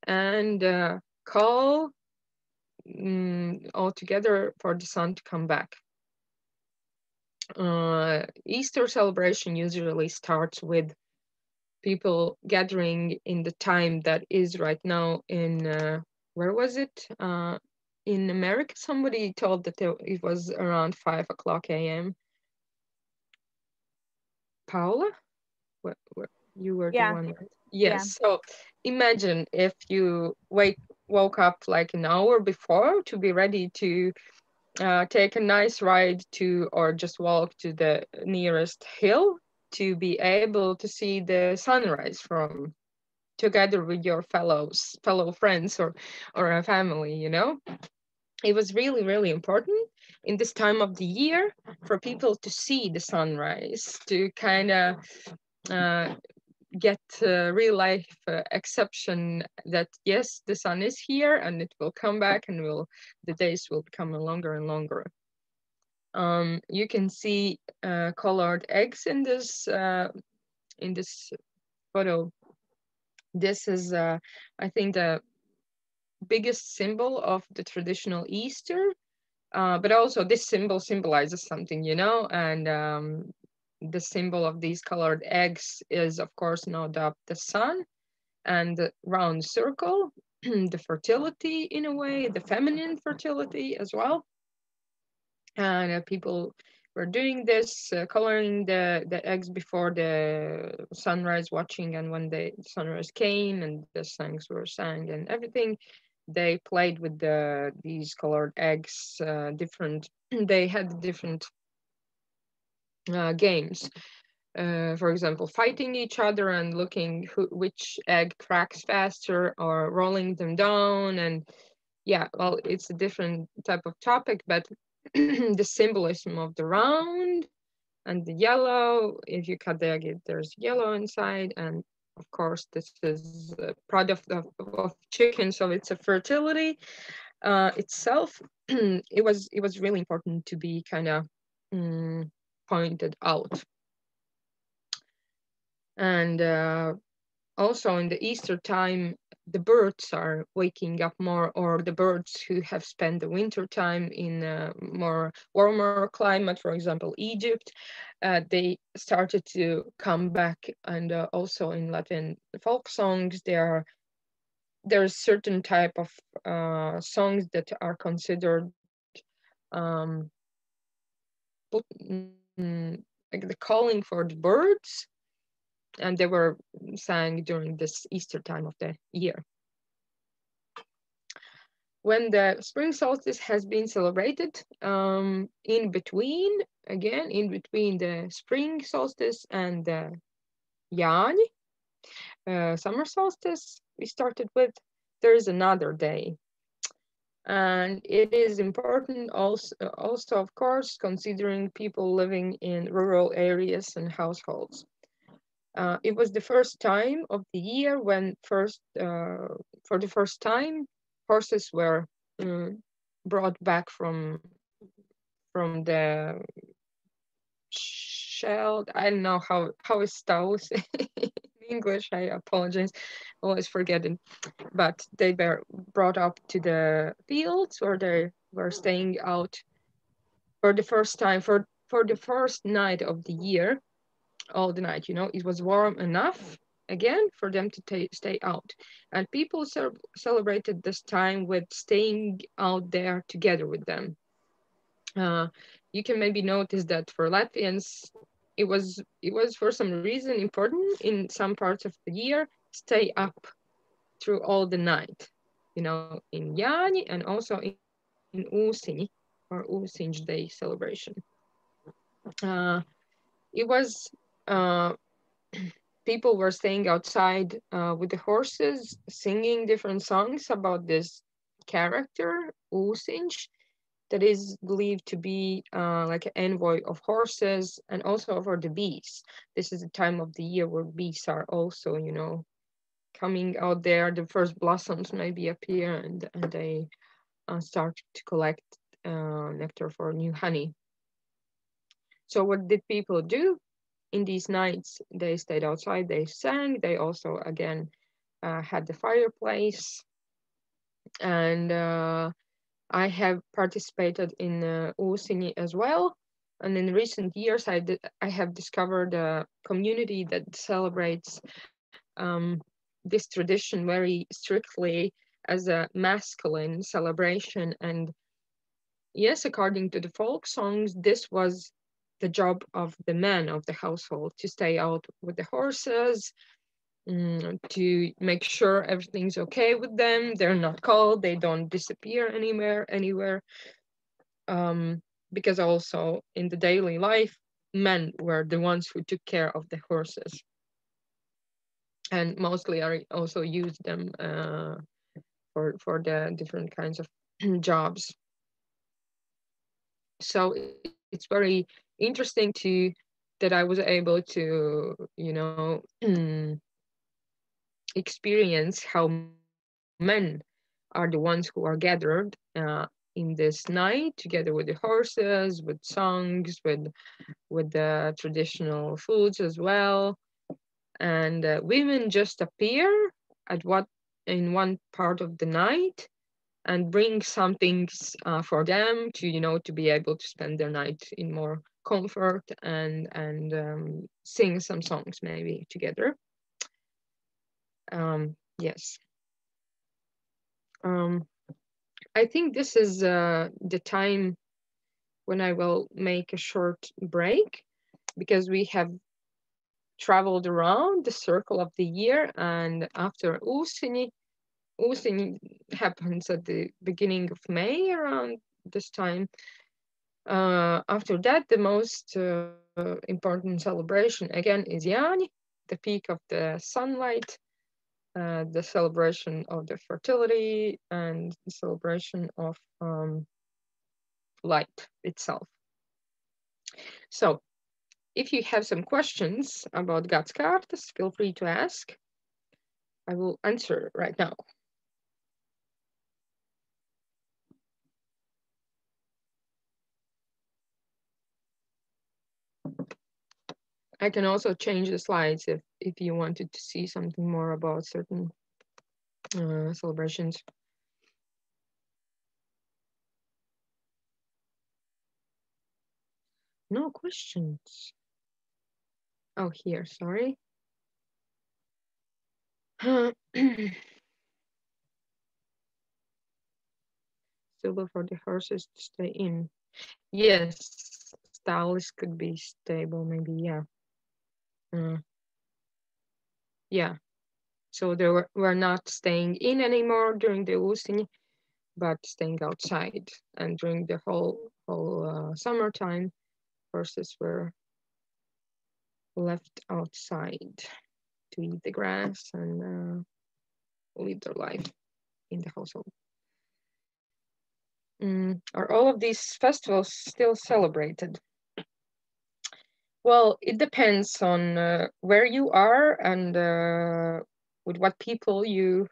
and call all together for the sun to come back. Easter celebration usually starts with people gathering in the time that is right now in, where was it? In America, somebody told that it was around 5 o'clock a.m. Paula? What, you were the one, right? Yes. Yeah. So imagine if you woke up like an hour before to be ready to take a nice ride or just walk to the nearest hill to be able to see the sunrise together with your fellow friends or a family, It was really, really important in this time of the year for people to see the sunrise, to kind of get real life exception that yes, the sun is here and it will come back and the days will become longer and longer. You can see colored eggs in this photo. This is I think the biggest symbol of the traditional Easter, but also this symbol symbolizes something, and the symbol of these colored eggs is, of course, no doubt the sun, and the round circle, the fertility in a way, the feminine fertility as well. And people were doing this, coloring the eggs before the sunrise, watching, and when the sunrise came and the songs were sang and everything, they played with these colored eggs, they had different games. For example, fighting each other and looking which egg cracks faster, or rolling them down. And yeah, well, it's a different type of topic, but the symbolism of the round and the yellow, if you cut the egg, there's yellow inside. And of course, this is a product of chicken, so it's a fertility itself. It was really important to be kind of pointed out. And also in the Easter time, the birds are waking up more, or the birds who have spent the winter time in a more warmer climate, for example, Egypt, they started to come back. And also in Latin folk songs, there's certain type of songs that are considered like the calling for the birds, and they were sang during this Easter time of the year. when the spring solstice has been celebrated, in between the spring solstice and the Jāņi, summer solstice we started with, there is another day. And it is important also, of course, considering people living in rural areas and households. It was the first time of the year when for the first time, horses were brought back from the shelled. I don't know how is staus in English. I apologize, always forgetting. But they were brought up to the fields where they were staying out for the first time for the first night of the year. All the night, it was warm enough again for them to stay out, and people celebrated this time with staying out there together with them. You can maybe notice that for Latvians, it was for some reason important in some parts of the year, stay up through all the night, in Jāņi and also in Ūsiņi, or Ūsiņš Day celebration. It was people were staying outside with the horses, singing different songs about this character, Ūsiņš, that is believed to be like an envoy of horses, and also for the bees. This is the time of the year where bees are also, coming out there. The first blossoms maybe appear, and they start to collect nectar for new honey. So what did people do in these nights? They stayed outside, they sang, they also again had the fireplace, and I have participated in Ūsiņi as well. And in recent years, I have discovered a community that celebrates this tradition very strictly as a masculine celebration. And yes, according to the folk songs, this was the job of the men of the household, to stay out with the horses, to make sure everything's okay with them. They're not cold, they don't disappear anywhere. Because also in the daily life, men were the ones who took care of the horses. And mostly I also used them for the different kinds of jobs. So it's very interesting that I was able to, experience how men are the ones who are gathered in this night together with the horses, with songs, with the traditional foods as well. And women just appear in one part of the night and bring some things for them to be able to spend their night in more comfort and sing some songs maybe together. Yes. I think this is the time when I will make a short break, because we have traveled around the circle of the year, and after Ūsiņi happens at the beginning of May, around this time. After that, the most important celebration again is Jāņi, the peak of the sunlight, the celebration of the fertility, and the celebration of light itself. So if you have some questions about gadskārtas, feel free to ask. I will answer right now. I can also change the slides if you wanted to see something more about certain celebrations. No questions. Oh, here, sorry. Still for the horses to stay in. Yes, stalls could be stable, maybe, yeah. Yeah, so they were not staying in anymore during the Ūsiņi, but staying outside. And during the whole summertime, horses were left outside to eat the grass and live their life in the household. Are all of these festivals still celebrated? Well, it depends on where you are and with what people you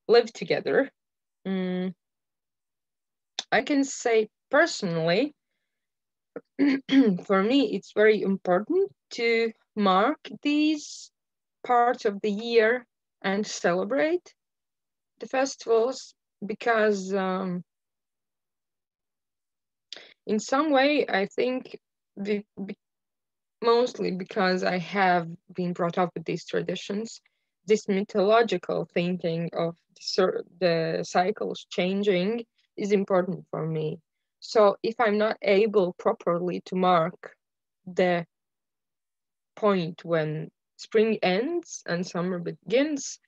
live together. I can say personally, for me, it's very important to mark these parts of the year and celebrate the festivals because in some way, I think mostly because I have been brought up with these traditions, this mythological thinking of the cycles changing is important for me. So if I'm not able properly to mark the point when spring ends and summer begins,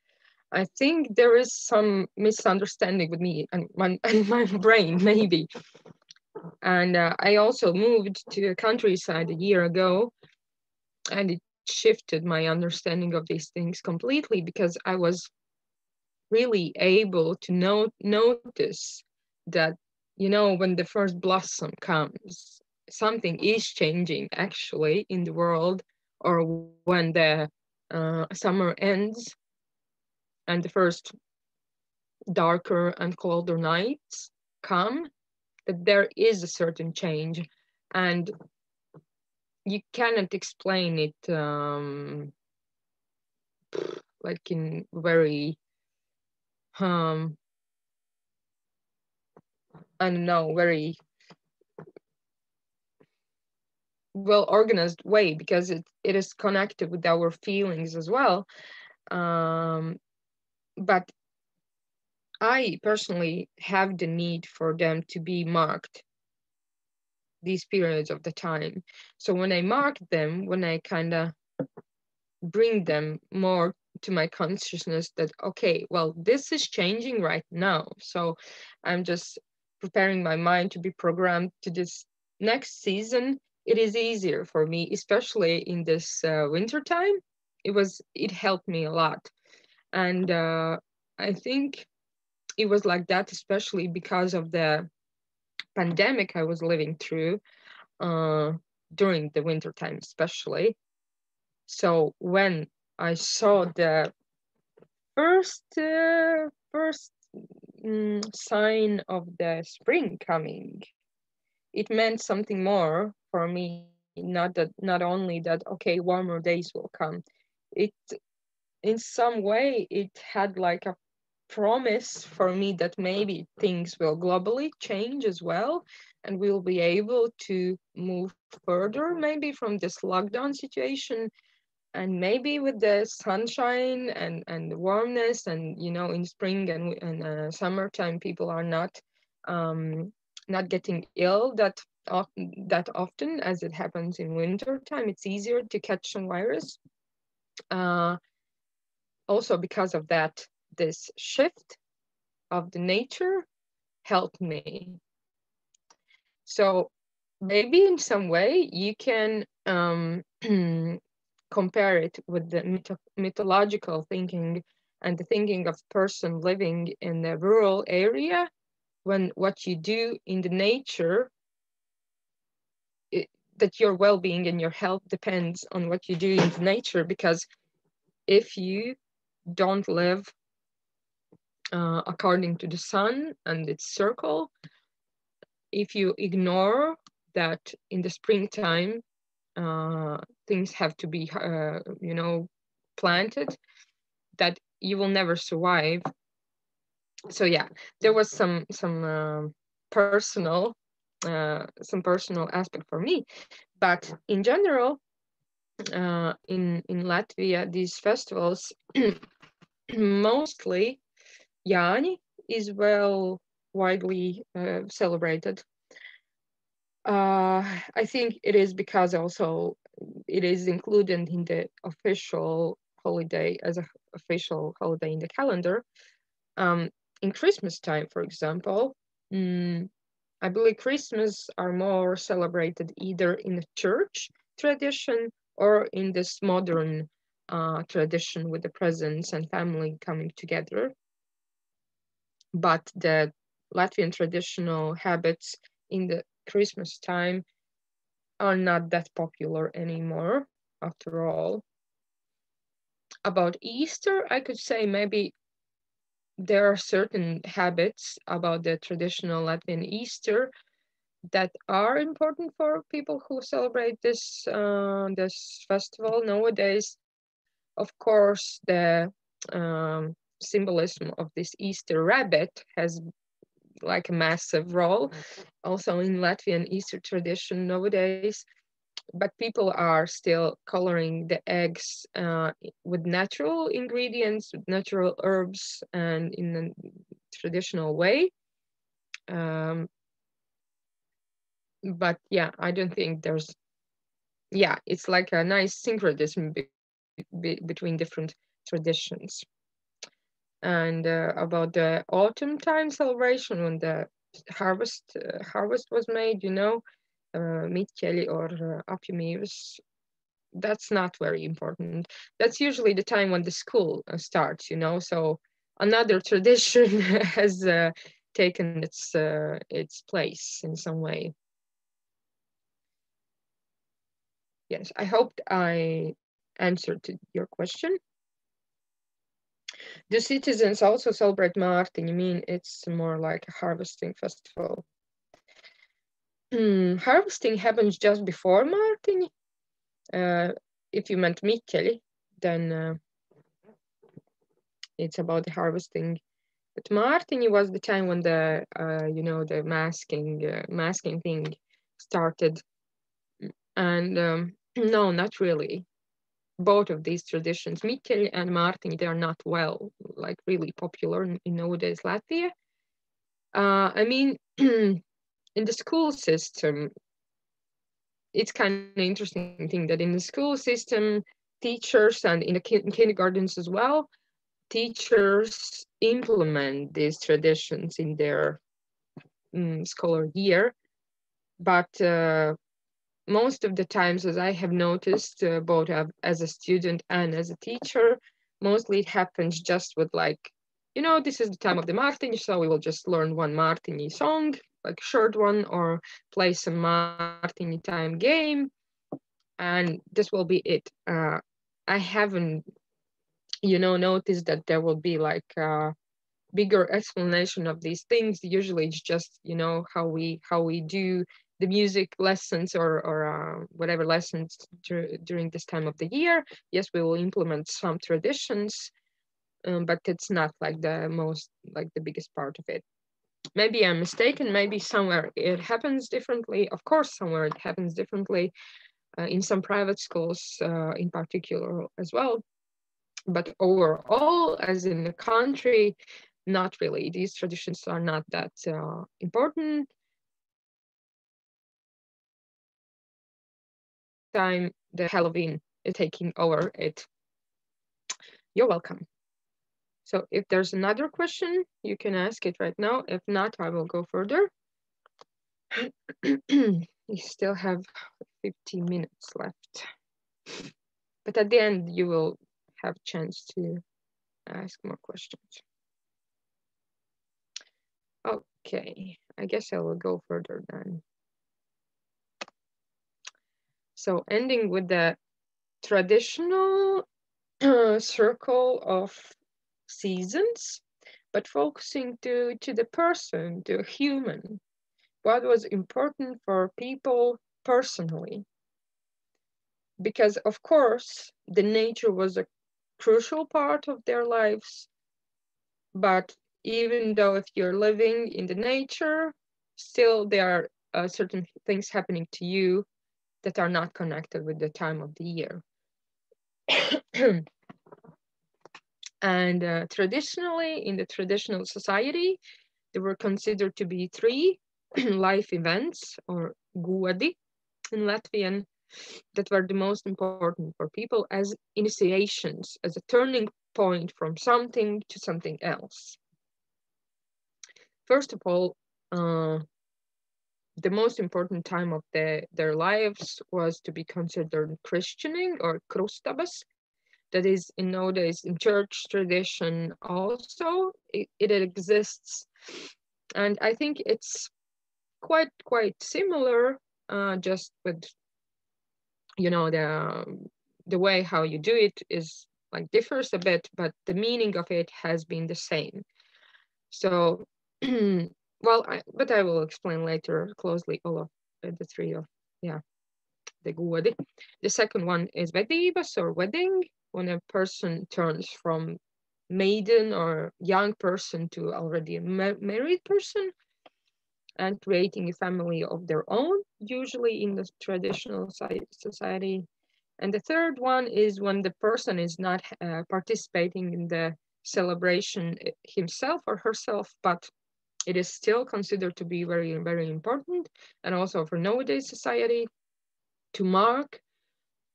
I think there is some misunderstanding with me and my brain, maybe. And I also moved to the countryside a year ago, and it shifted my understanding of these things completely because I was really able to notice that, you know, when the first blossom comes, something is changing actually in the world, or when the summer ends and the first darker and colder nights come, that there is a certain change, and you cannot explain it like in very I don't know, very well organized way, because it is connected with our feelings as well. But I personally have the need for them to be marked, these periods of the time. So when I mark them, when I kind of bring them more to my consciousness that, okay, well, this is changing right now. So I'm just preparing my mind to be programmed to this next season. It is easier for me, especially in this winter time. It helped me a lot. And I think it was like that, especially because of the pandemic I was living through during the winter time, especially. So when I saw the first sign of the spring coming, it meant something more for me. Not only that, okay, warmer days will come. It, in some way, it had like a promise for me that maybe things will globally change as well, and we'll be able to move further, maybe from this lockdown situation. And maybe with the sunshine and the warmness, and, you know, in spring and summertime, people are not getting ill that often as it happens in winter time. It's easier to catch some virus. Also because of that, this shift of the nature helped me. So maybe in some way you can compare it with the mythological thinking and the thinking of person living in a rural area, when what you do in the nature, that your well-being and your health depends on what you do in the nature. Because if you don't live according to the sun and its circle, if you ignore that in the springtime things have to be planted, that you will never survive. So yeah, there was some personal aspect for me. But in general, in Latvia, these festivals mostly Jāņi is widely celebrated. I think it is because also it is included in the official holiday, as an official holiday in the calendar. in Christmas time, for example, I believe Christmas are more celebrated either in the church tradition or in this modern tradition with the presents and family coming together. But the Latvian traditional habits in the Christmas time are not that popular anymore, after all. About Easter, I could say maybe there are certain habits about the traditional Latvian Easter that are important for people who celebrate this this festival nowadays. Of course, the symbolism of this Easter rabbit has like a massive role also in Latvian Easter tradition nowadays. But people are still coloring the eggs with natural ingredients, with natural herbs, and in a traditional way. But yeah, I don't think there's, yeah, it's like a nice syncretism between different traditions. And about the autumn time celebration when the harvest was made, you know, Mitķeli or apjamības, that's not very important. That's usually the time when the school starts, you know, so another tradition has taken its place in some way. Yes, I hope I answered to your question. Do citizens also celebrate Mārtiņu? I mean, it's more like a harvesting festival. Harvesting happens just before Mārtiņu. If you meant Mitķeli, then it's about the harvesting. But Mārtiņu was the time when the you know, the masking thing started. And no, not really. Both of these traditions, Mitķeli and Mārtiņu, they are not like really popular in nowadays Latvia. I mean, in the school system, it's kind of interesting thing that in the school system, teachers and in the kindergartens as well, teachers implement these traditions in their scholar year. But most of the times, as I have noticed, both as a student and as a teacher, mostly it happens just with like, you know, this is the time of the Mārtiņu, so we will just learn one Mārtiņu song, like a short one, or play some Mārtiņu time game, and this will be it. I haven't, you know, noticed that there will be like a bigger explanation of these things. Usually it's just, you know, how we do the music lessons or whatever lessons during this time of the year. Yes, we will implement some traditions, but it's not like the biggest part of it. Maybe I'm mistaken. Maybe somewhere it happens differently. Of course, somewhere it happens differently, in some private schools in particular as well. But overall, as in the country, not really. These traditions are not that important. Time the Halloween is taking over it. You're welcome. So if there's another question, you can ask it right now. If not, I will go further. You still have 15 minutes left. But at the end, you will have a chance to ask more questions. Okay, I guess I will go further then. So ending with the traditional circle of seasons, but focusing to the person, to a human, what was important for people personally. Because of course, the nature was a crucial part of their lives, but even though if you're living in the nature, still there are certain things happening to you that are not connected with the time of the year. And traditionally, in the traditional society, there were considered to be 3 life events, or godi in Latvian, that were the most important for people as initiations, as a turning point from something to something else. First of all, the most important time of their lives was to be considered christening or krustabas. That is, in nowadays in church tradition also it exists, and I think it's quite similar, just with, you know, the way how you do it is like differs a bit, but the meaning of it has been the same. So well, but I will explain later closely all of the three of, yeah, the godi. The second one is vedības or wedding, when a person turns from maiden or young person to already a married person and creating a family of their own, usually in the traditional society. And the third one is when the person is not participating in the celebration himself or herself, but it is still considered to be very, very important, and also for nowadays society, to mark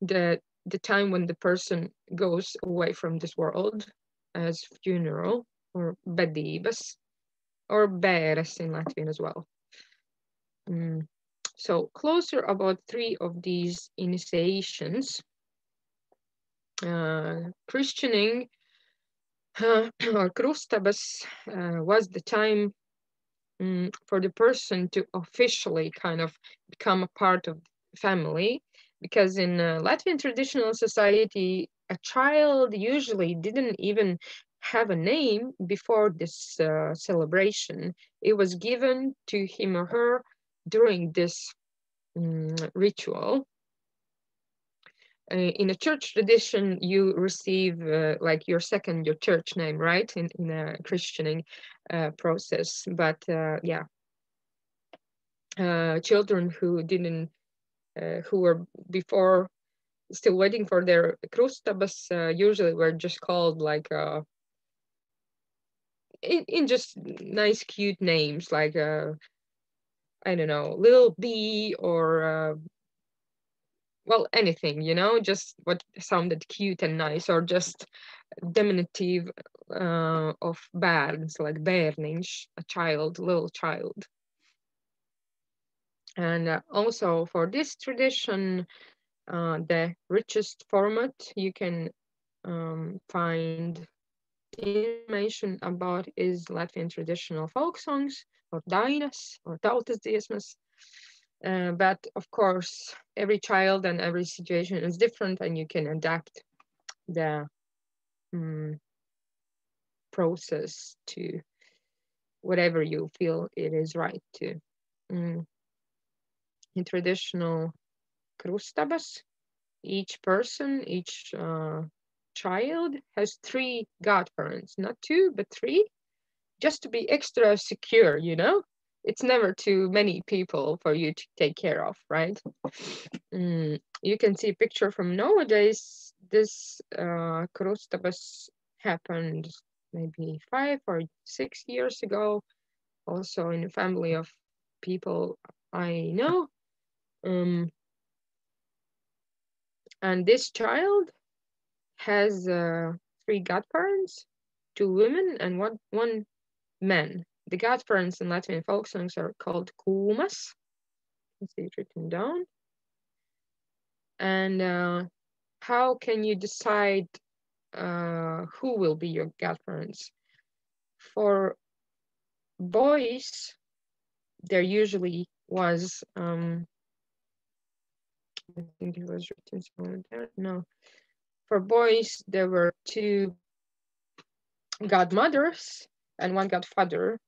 the time when the person goes away from this world, as funeral or bedības or bēres in Latvian as well. So closer about three of these initiations. Christening or krustabas was the time for the person to officially kind of become a part of the family, because in Latvian traditional society, a child usually didn't even have a name before this celebration. It was given to him or her during this ritual. In a church tradition, you receive like your church name, right? In a christening process. But yeah, children who didn't, who were before still waiting for their krustabas, usually were just called like in just nice, cute names, like I don't know, Little B or well, anything, you know, just what sounded cute and nice, or just diminutive of bērns, like bērniņš, a child, little child. And also for this tradition, the richest format you can find information about is Latvian traditional folk songs, or dainas, or tautas dziesmas. But of course, every child and every situation is different, and you can adapt the process to whatever you feel it is right to. In traditional krustabas, each person, each child has 3 godparents, not 2, but 3, just to be extra secure, you know? It's never too many people for you to take care of, right? You can see a picture from nowadays. This krustabas happened maybe 5 or 6 years ago, also in a family of people I know. And this child has 3 godparents, 2 women and one man. The godparents in Latvian folk songs are called kūmas. You can see it written down. And how can you decide who will be your godparents? For boys, there usually was, I think it was written somewhere there. No. For boys, there were 2 godmothers and 1 godfather,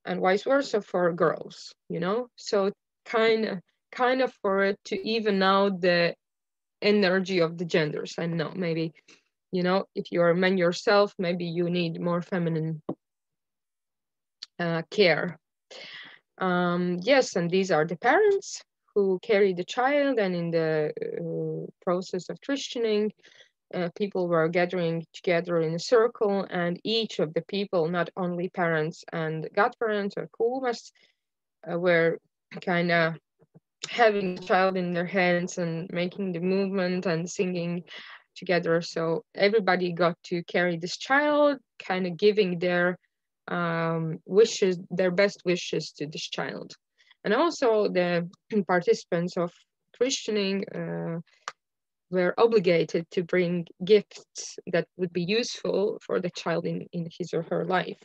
and vice versa for girls, you know? So kind of for it to even out the energy of the genders. I know, maybe, you know, if you're a man yourself, maybe you need more feminine care. Yes, and these are the parents who carry the child, and in the process of christening, people were gathering together in a circle, and each of the people, not only parents and godparents or kūmas, were kind of having the child in their hands and making the movement and singing together. So everybody got to carry this child, kind of giving their wishes, their best wishes to this child. And also the participants of christening were obligated to bring gifts that would be useful for the child in his or her life.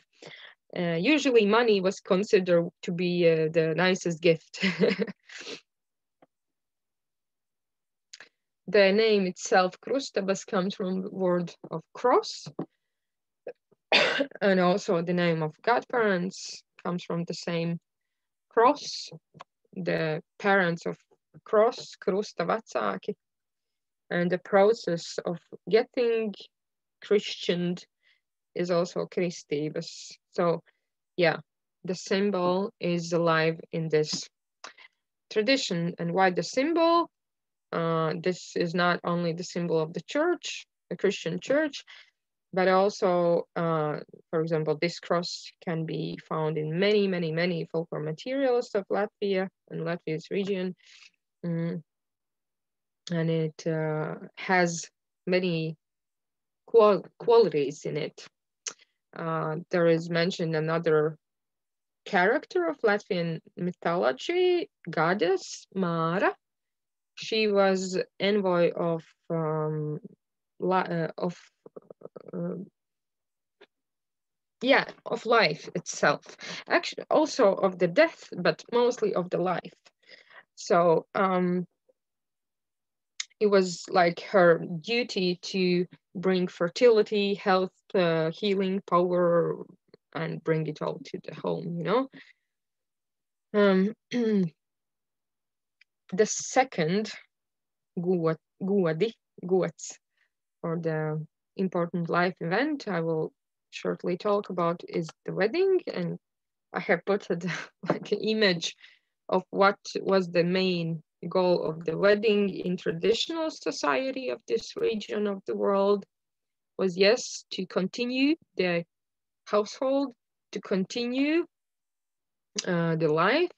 Usually money was considered to be the nicest gift. The name itself, Krustabas, comes from the word of cross. And also the name of godparents comes from the same cross, the parents of cross, Krusta vecāki. And the process of getting Christianed is also kristības. So yeah, the symbol is alive in this tradition. And why the symbol? This is not only the symbol of the church, the Christian church, but also, for example, this cross can be found in many, many, many folklore materials of Latvia and Latvia's region. And it has many qualities in it. There is mentioned another character of Latvian mythology, goddess Māra. She was envoy of life itself. Actually, also of the death, but mostly of the life. So it was like her duty to bring fertility, health, healing, power, and bring it all to the home, you know. The second gods, or the important life event I will shortly talk about is the wedding, and I have put like an image of what was the main goal of the wedding in traditional society of this region of the world was, yes, to continue the household, to continue the life.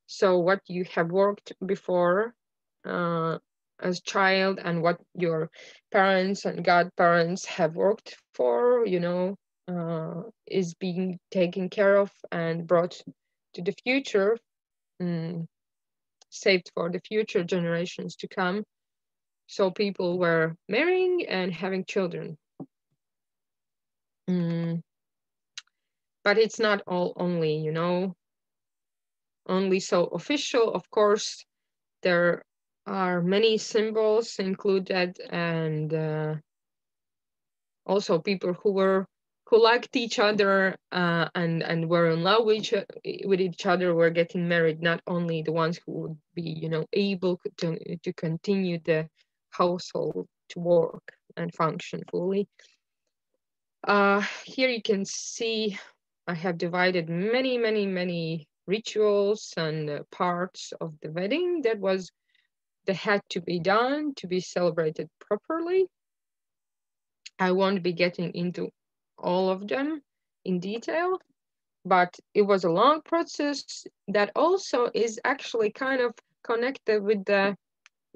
So what you have worked before as child and what your parents and godparents have worked for, you know, is being taken care of and brought to the future, saved for the future generations to come. So people were marrying and having children. But it's not all only, you know, only so official. Of course, there are many symbols included, and also people who liked each other and were in love with each other were getting married. Not only the ones who would be, you know, able to continue the household to work and function fully. Here you can see I have divided many rituals and parts of the wedding that had to be done to be celebrated properly. I won't be getting into all of them in detail, but it was a long process that also is actually kind of connected with the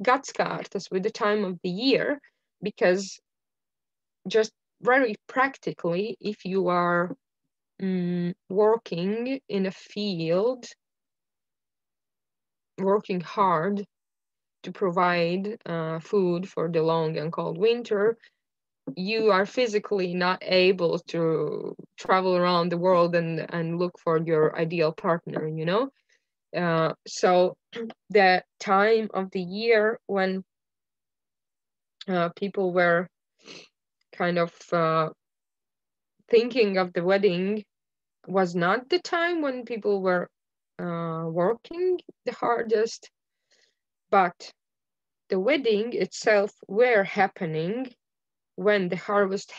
gadskārtas, with the time of the year, because just very practically, if you are working in a field, working hard to provide food for the long and cold winter, you are physically not able to travel around the world and look for your ideal partner, you know? So the time of the year when people were kind of thinking of the wedding was not the time when people were working the hardest, but the wedding itself were happening when the harvest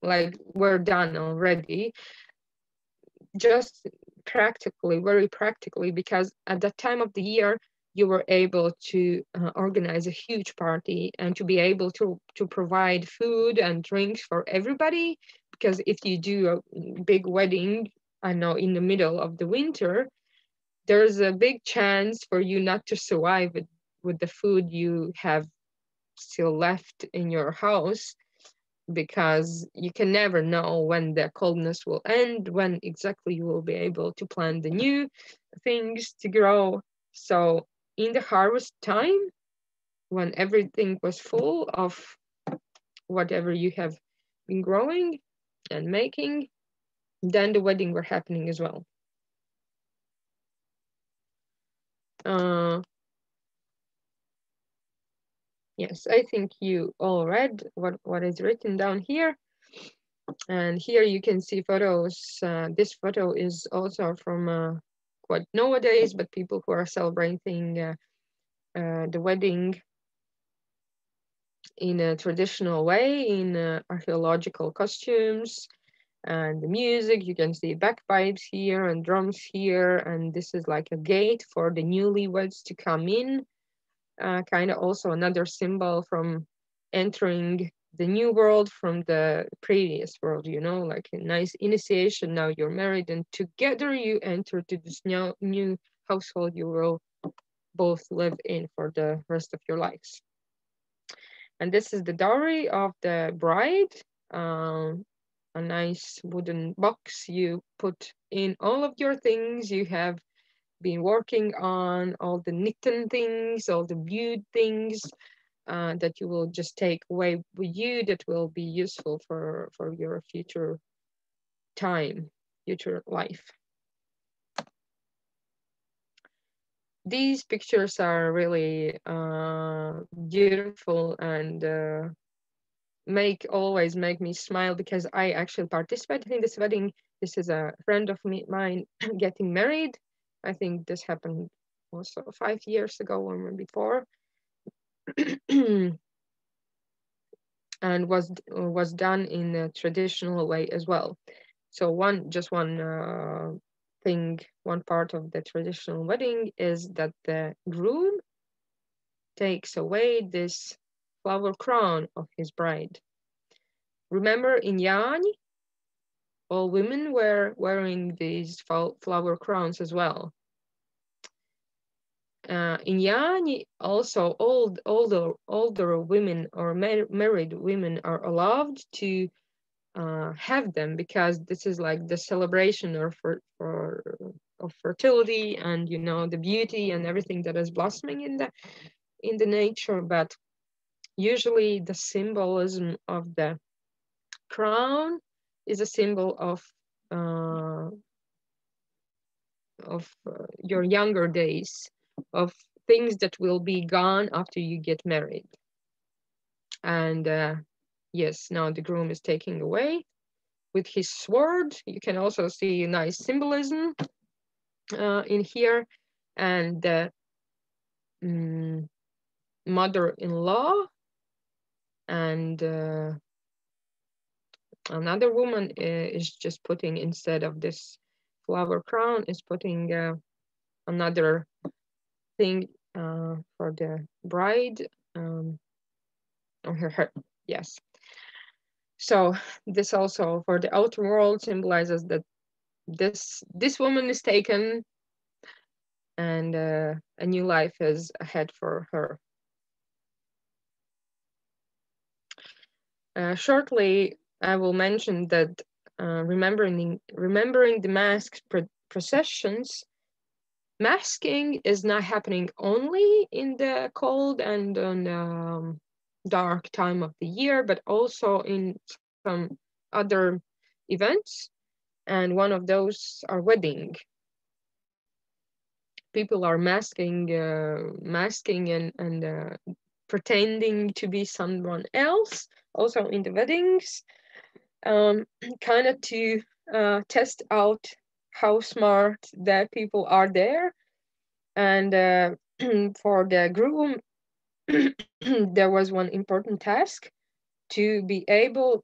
were done already, just practically, very practically, because at that time of the year you were able to organize a huge party and to be able to provide food and drinks for everybody. Because if you do a big wedding, I know, in the middle of the winter, there's a big chance for you not to survive with the food you have still left in your house, because you can never know when the coldness will end, when exactly you will be able to plant the new things to grow. So in the harvest time, when everything was full of whatever you have been growing and making, then the wedding were happening as well. Yes, I think you all read what is written down here. And here you can see photos. This photo is also from quite nowadays, but people who are celebrating the wedding in a traditional way, in archaeological costumes, and the music. You can see bagpipes here and drums here, and this is like a gate for the newlyweds to come in. Kind of also another symbol from entering the new world from the previous world, you know, like a nice initiation. Now you're married and together you enter to this new household you will both live in for the rest of your lives. And this is the dowry of the bride, a nice wooden box you put in all of your things you have been working on, all the knitting things, all the viewed things that you will just take away with you that will be useful for your future time, future life. These pictures are really beautiful and always make me smile because I actually participated in this wedding. This is a friend of mine getting married. I think this happened also 5 years ago or before. And was done in a traditional way as well. So one part of the traditional wedding is that the groom takes away this flower crown of his bride. Remember in Jāņi, all women were wearing these flower crowns as well. In Jāņi, also older women or married women are allowed to have them because this is like the celebration of fertility and, you know, the beauty and everything that is blossoming in the nature. But usually the symbolism of the crown is a symbol of your younger days, of things that will be gone after you get married. And yes, now the groom is taking away with his sword. You can also see a nice symbolism in here. And the mother-in-law and another woman is just putting, instead of this flower crown, is putting another thing for the bride on her head. Yes. So this also for the outer world symbolizes that this woman is taken and a new life is ahead for her. Shortly, I will mention that remembering the masked processions, masking is not happening only in the cold and dark time of the year, but also in some other events. And one of those are wedding. People are masking and pretending to be someone else, also in the weddings, kind of to test out how smart the people are there. And for the groom, there was one important task to be able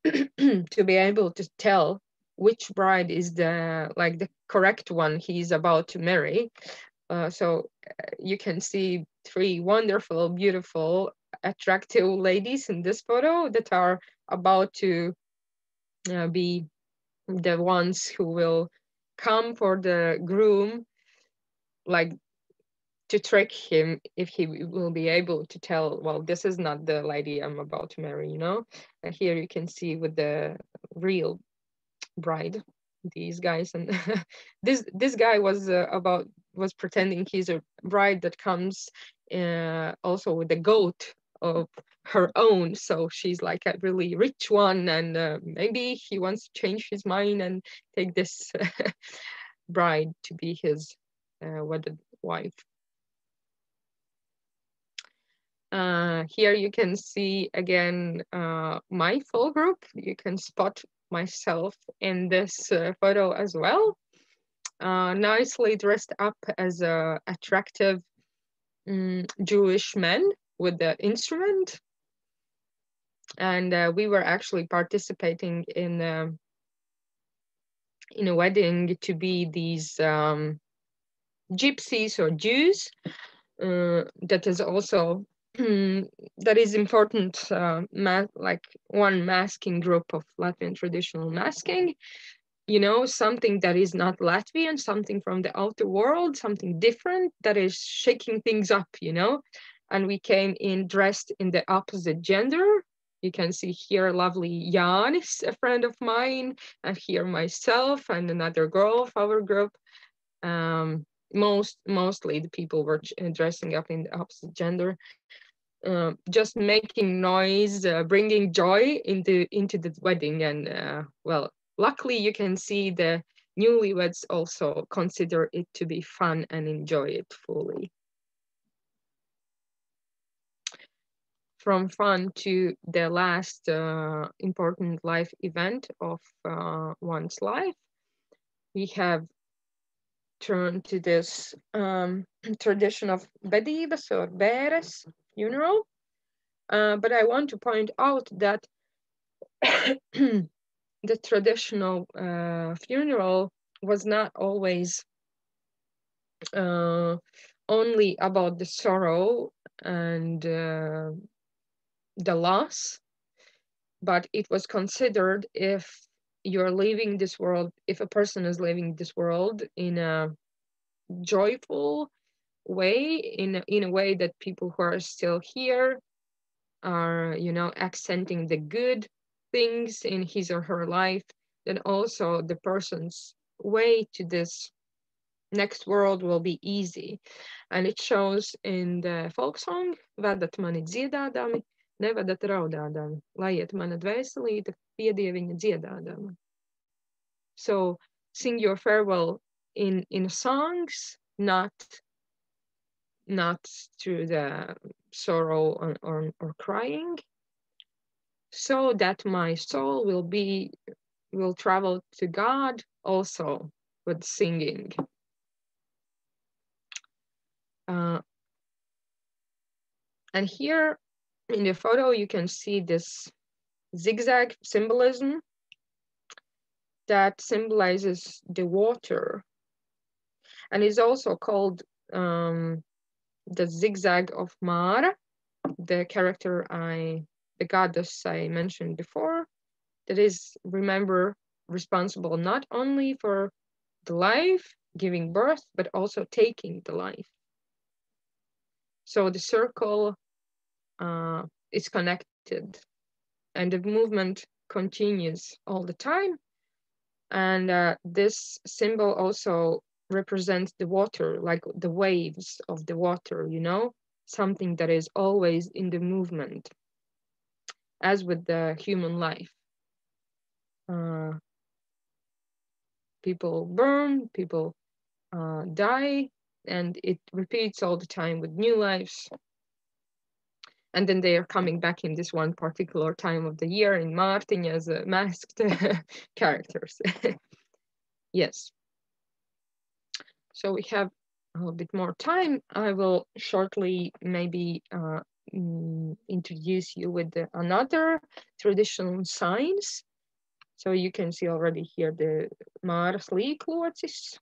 to tell which bride is the correct one he's about to marry. So you can see 3 wonderful, beautiful, attractive ladies in this photo that are about to be the ones who will come for the groom, like to trick him if he will be able to tell, well, this is not the lady I'm about to marry, you know. And here you can see with the real bride, these guys, and this guy was pretending he's a bride that comes also with a goat of her own, so she's like a really rich one, and maybe he wants to change his mind and take this bride to be his wedded wife. Here you can see again my full group. You can spot myself in this photo as well. Nicely dressed up as a attractive Jewish men with the instrument. And we were actually participating in a wedding to be these gypsies or Jews. That is also that is important, like one masking group of Latvian traditional masking, you know, something that is not Latvian, something from the outer world, something different that is shaking things up, you know. And we came in dressed in the opposite gender. You can see here lovely Jānis, a friend of mine, and here myself and another girl of our group. Mostly the people were dressing up in the opposite gender, just making noise, bringing joy into the wedding. And well, luckily you can see the newlyweds also consider it to be fun and enjoy it fully. From fun to the last important life event of one's life, we have turned to this tradition of bedības or bēres funeral. But I want to point out that the traditional funeral was not always only about the sorrow and the loss, but it was considered if you're leaving this world, if a person is leaving this world in a joyful way, in a way that people who are still here are, you know, accenting the good things in his or her life, then also the person's way to this next world will be easy. And it shows in the folk song, Vedat mani dziedādami, nevedat raudādami, laiet mana dvēselīte, piedieviņa dziedādama. So sing your farewell in songs, not through the sorrow or crying, so that my soul will travel to God also with singing. And here in the photo you can see this zigzag symbolism that symbolizes the water, and is also called the zigzag of Mara, the character the goddess I mentioned before, that is, remember, responsible not only for the life, giving birth, but also taking the life. So the circle is connected and the movement continues all the time. And this symbol also represents the water, like the waves of the water, you know, something that is always in the movement, as with the human life. People burn, people die, and it repeats all the time with new lives. And then they are coming back in this one particular time of the year in Mārtiņa as masked characters. Yes. So we have a little bit more time. I will shortly maybe introduce you with another traditional signs. So you can see already here the Māras līklocis,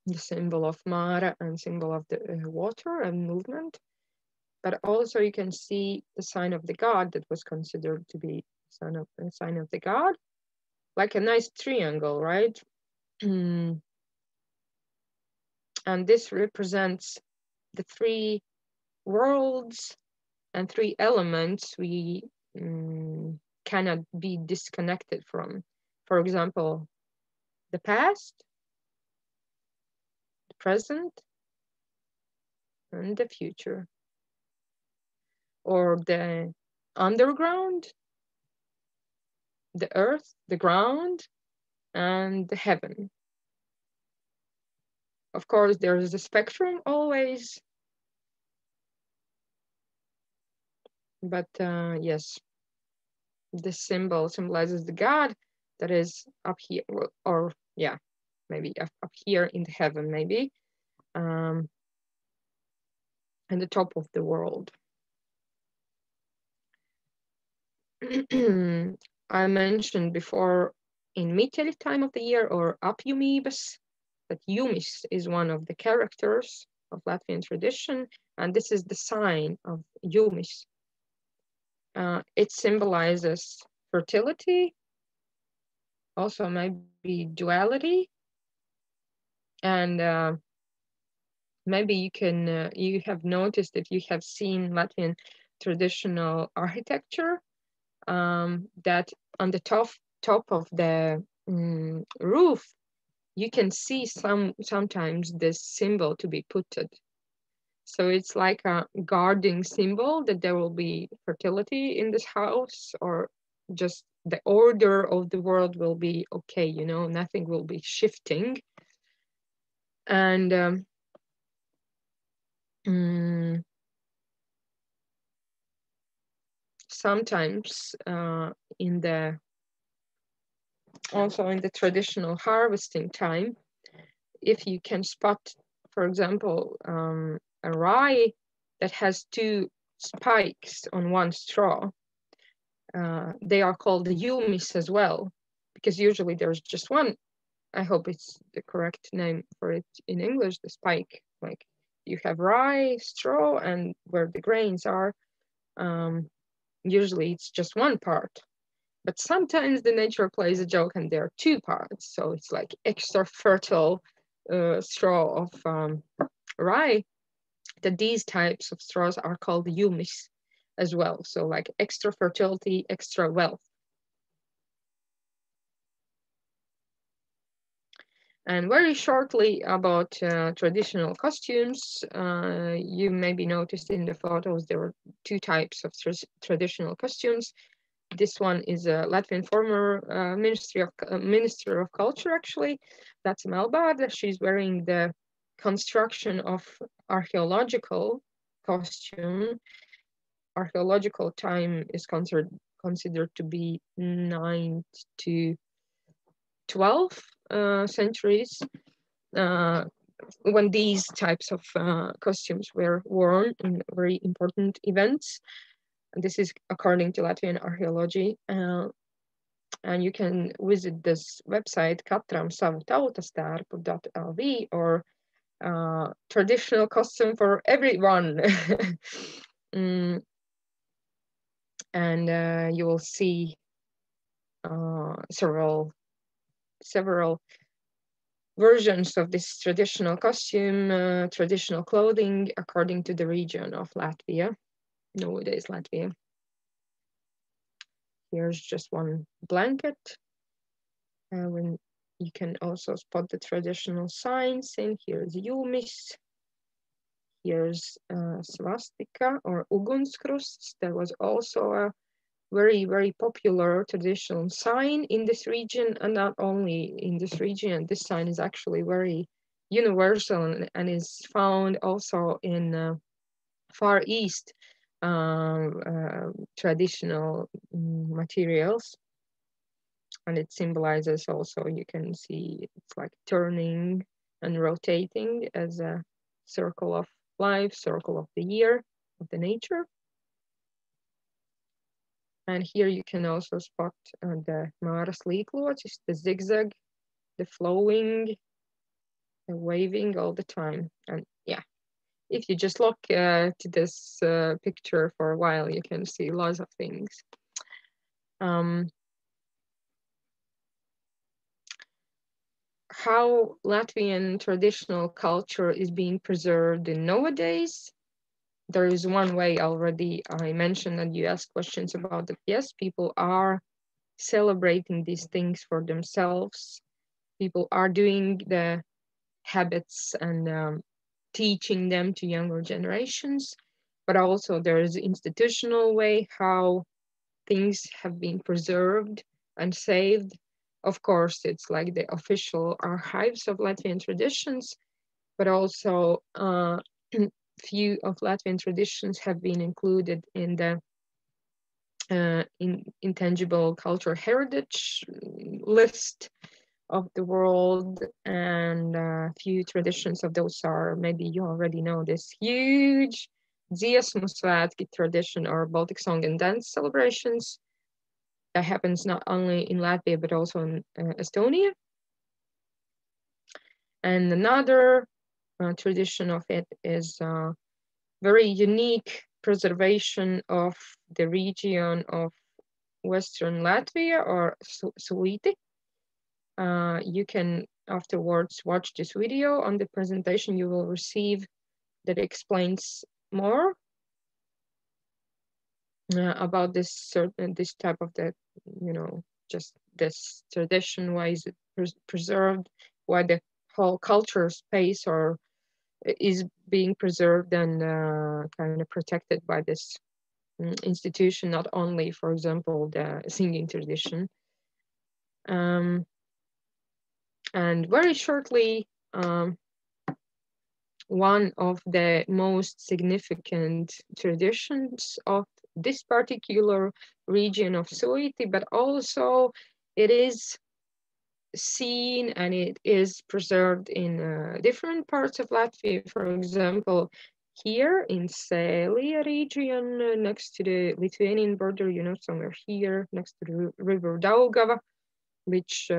the symbol of Māra and symbol of the water and movement. But also you can see the sign of the god that was considered to be a sign of the god, like a nice triangle, right? And this represents the three worlds and three elements we cannot be disconnected from. For example, the past, the present, and the future. Or the underground, the earth, the ground, and the heaven. Of course, there is a spectrum always. But yes, this symbol symbolizes the God that is up here, or yeah, maybe up here in the heaven, maybe, and the top of the world. I mentioned before in Mīteļi time of the year, or apjumības, that jumis is one of the characters of Latvian tradition, and this is the sign of jumis. It symbolizes fertility, also maybe duality, and maybe you have noticed if you have seen Latvian traditional architecture, that on the top of the roof, you can see sometimes this symbol to be putted. So it's like a guarding symbol that there will be fertility in this house, or just the order of the world will be okay, you know, nothing will be shifting. And sometimes also in the traditional harvesting time, if you can spot, for example, a rye that has two spikes on one straw, they are called the jumis as well, because usually there's just one. I hope it's the correct name for it in English, the spike. Like you have rye, straw, and where the grains are, usually it's just one part. But sometimes the nature plays a joke and there are two parts. So it's like extra fertile straw of rye, that these types of straws are called jumis as well. So like extra fertility, extra wealth. And very shortly about traditional costumes, you maybe noticed in the photos there were two types of traditional costumes. This one is a Latvian former Minister of Culture, actually. That's Melbārda. She's wearing the construction of archaeological costume. Archaeological time is considered to be 9th to 12th centuries, when these types of costumes were worn in very important events. And this is according to Latvian archaeology. And you can visit this website, katram savu tautastērpu.lv, or traditional costume for everyone. And you will see several versions of this traditional costume, traditional clothing, according to the region of Latvia, nowadays Latvia. Here's just one blanket. When you can also spot the traditional signs, and here's jumis. Here's swastika or ugunskrusts. There was also a very, very popular traditional sign in this region, and not only in this region. This sign is actually very universal and is found also in Far East traditional materials. And it symbolizes also, you can see it's like turning and rotating as a circle of life, circle of the year, of the nature. And here you can also spot the māras līklotis, the zigzag, the flowing, the waving all the time. And yeah, if you just look to this picture for a while, you can see lots of things. how Latvian traditional culture is being preserved in nowadays. There is one way already I mentioned, and you asked questions about that. Yes, people are celebrating these things for themselves. People are doing the habits and teaching them to younger generations, but also there is institutional way how things have been preserved and saved. Of course, it's like the official archives of Latvian traditions, but also few of Latvian traditions have been included in the intangible cultural heritage list of the world, and a few traditions of those are, maybe you already know this huge dziesmu svētki tradition, or Baltic song and dance celebrations that happens not only in Latvia but also in Estonia. And another tradition of it is very unique preservation of the region of Western Latvia, or Suiti. You can afterwards watch this video on the presentation you will receive that explains more about this type of the, just this tradition, why is it preserved, why the whole culture space or is being preserved and kind of protected by this institution, not only, for example, the singing tradition. And very shortly, one of the most significant traditions of this particular region of Suiti, but also it is seen and it is preserved in different parts of Latvia. For example, here in Sēlija region, next to the Lithuanian border, somewhere here, next to the river Daugava, which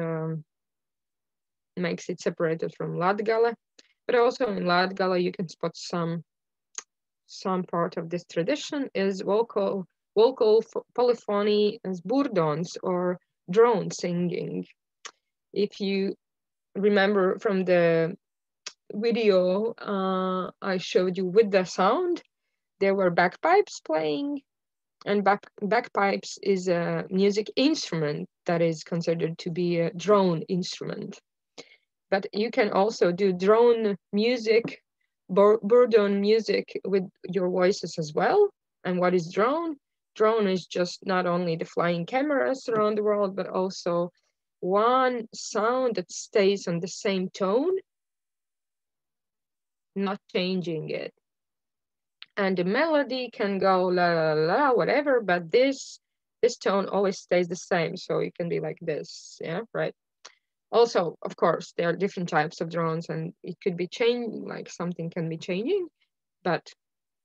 makes it separated from Latgale. But also in Latgale, you can spot some part of this tradition is vocal polyphony as burdons, or drone singing. If you remember from the video I showed you with the sound, there were bagpipes playing, and bagpipes is a music instrument that is considered to be a drone instrument. But you can also do drone music, bourdon music with your voices as well. And what is drone? Drone is just not only the flying cameras around the world, but also one sound that stays on the same tone, not changing it. And the melody can go la la la, whatever, but this tone always stays the same. So it can be like this, yeah, right? Also, of course, there are different types of drones and it could be changing, like something can be changing, but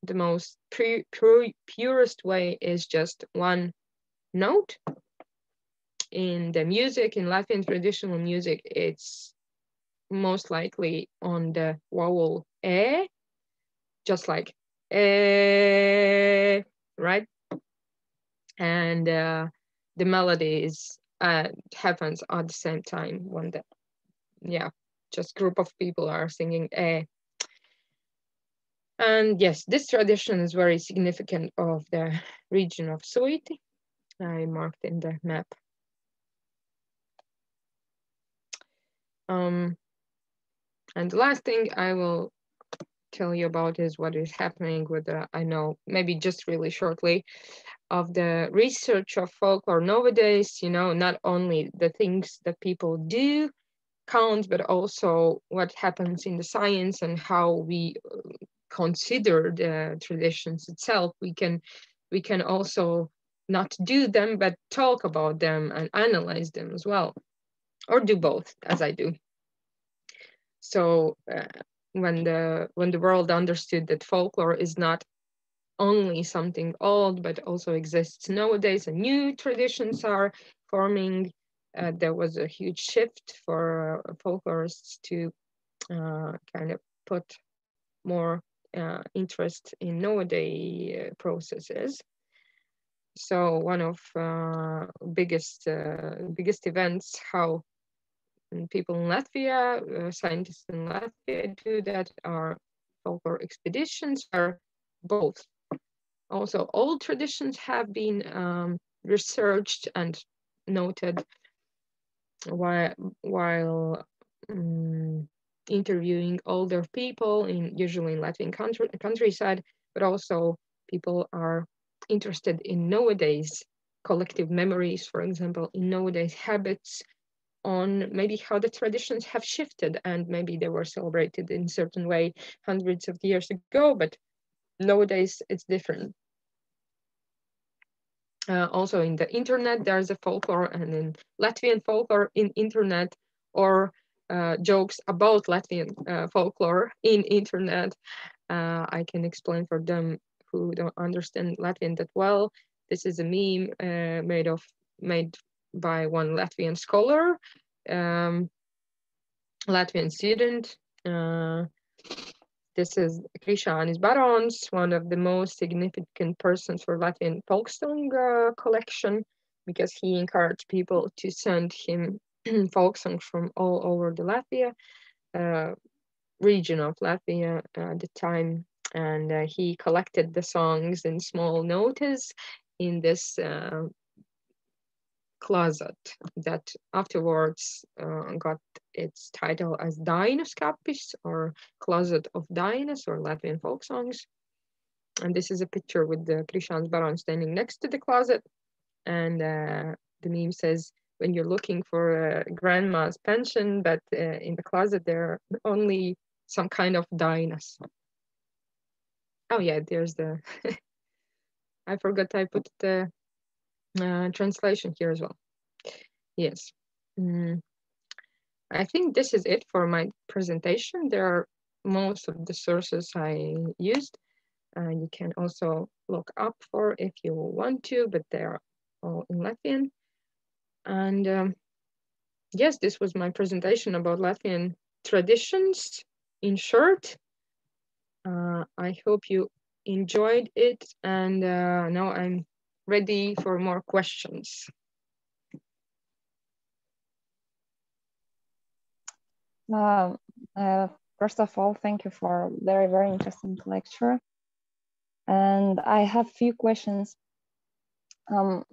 the most purest way is just one note. In the music, in Latvian traditional music, it's most likely on the vowel e, just like e, right? And the melody is happens at the same time when just group of people are singing e. And yes, this tradition is very significant of the region of Suiti. I marked in the map. And the last thing I will tell you about is what is happening with I know, maybe just really shortly, of the research of folklore nowadays. Not only the things that people do count, but also what happens in the science and how we consider the traditions itself. We can also not do them, but talk about them and analyze them as well, or do both, as I do. So when the world understood that folklore is not only something old, but also exists nowadays, and new traditions are forming, there was a huge shift for folklorists to kind of put more interest in nowadays processes. So one of biggest events how people in Latvia, scientists in Latvia do that, our folklore expeditions are both. Also, old traditions have been researched and noted while interviewing older people, usually in Latvian countryside, but also people are interested in nowadays collective memories, for example, in nowadays habits, on maybe how the traditions have shifted, and maybe they were celebrated in a certain way hundreds of years ago, but nowadays it's different. Also in the internet, there's a folklore, and in Latvian folklore in internet, or jokes about Latvian folklore in internet. I can explain for them who don't understand Latvian that well. This is a meme made by one Latvian scholar, Latvian student. This is Krišjānis Barons, one of the most significant persons for Latvian folk song collection, because he encouraged people to send him folk songs from all over the Latvia, region of Latvia at the time. And he collected the songs in small notes in this closet that afterwards got its title as Dainaskapis, or Closet of Dainas, or Latvian folk songs. And this is a picture with the Krišjānis Barons standing next to the closet. And the meme says, when you're looking for a grandma's pension, but in the closet there are only some kind of Dainas. Oh yeah, there's the, I forgot I put the translation here as well. Yes. I think this is it for my presentation. There are most of the sources I used. You can also look up for if you want to, but they're all in Latvian. And yes, this was my presentation about Latvian traditions in short. I hope you enjoyed it, and now I'm ready for more questions. First of all, thank you for very, very interesting lecture. And I have a few questions.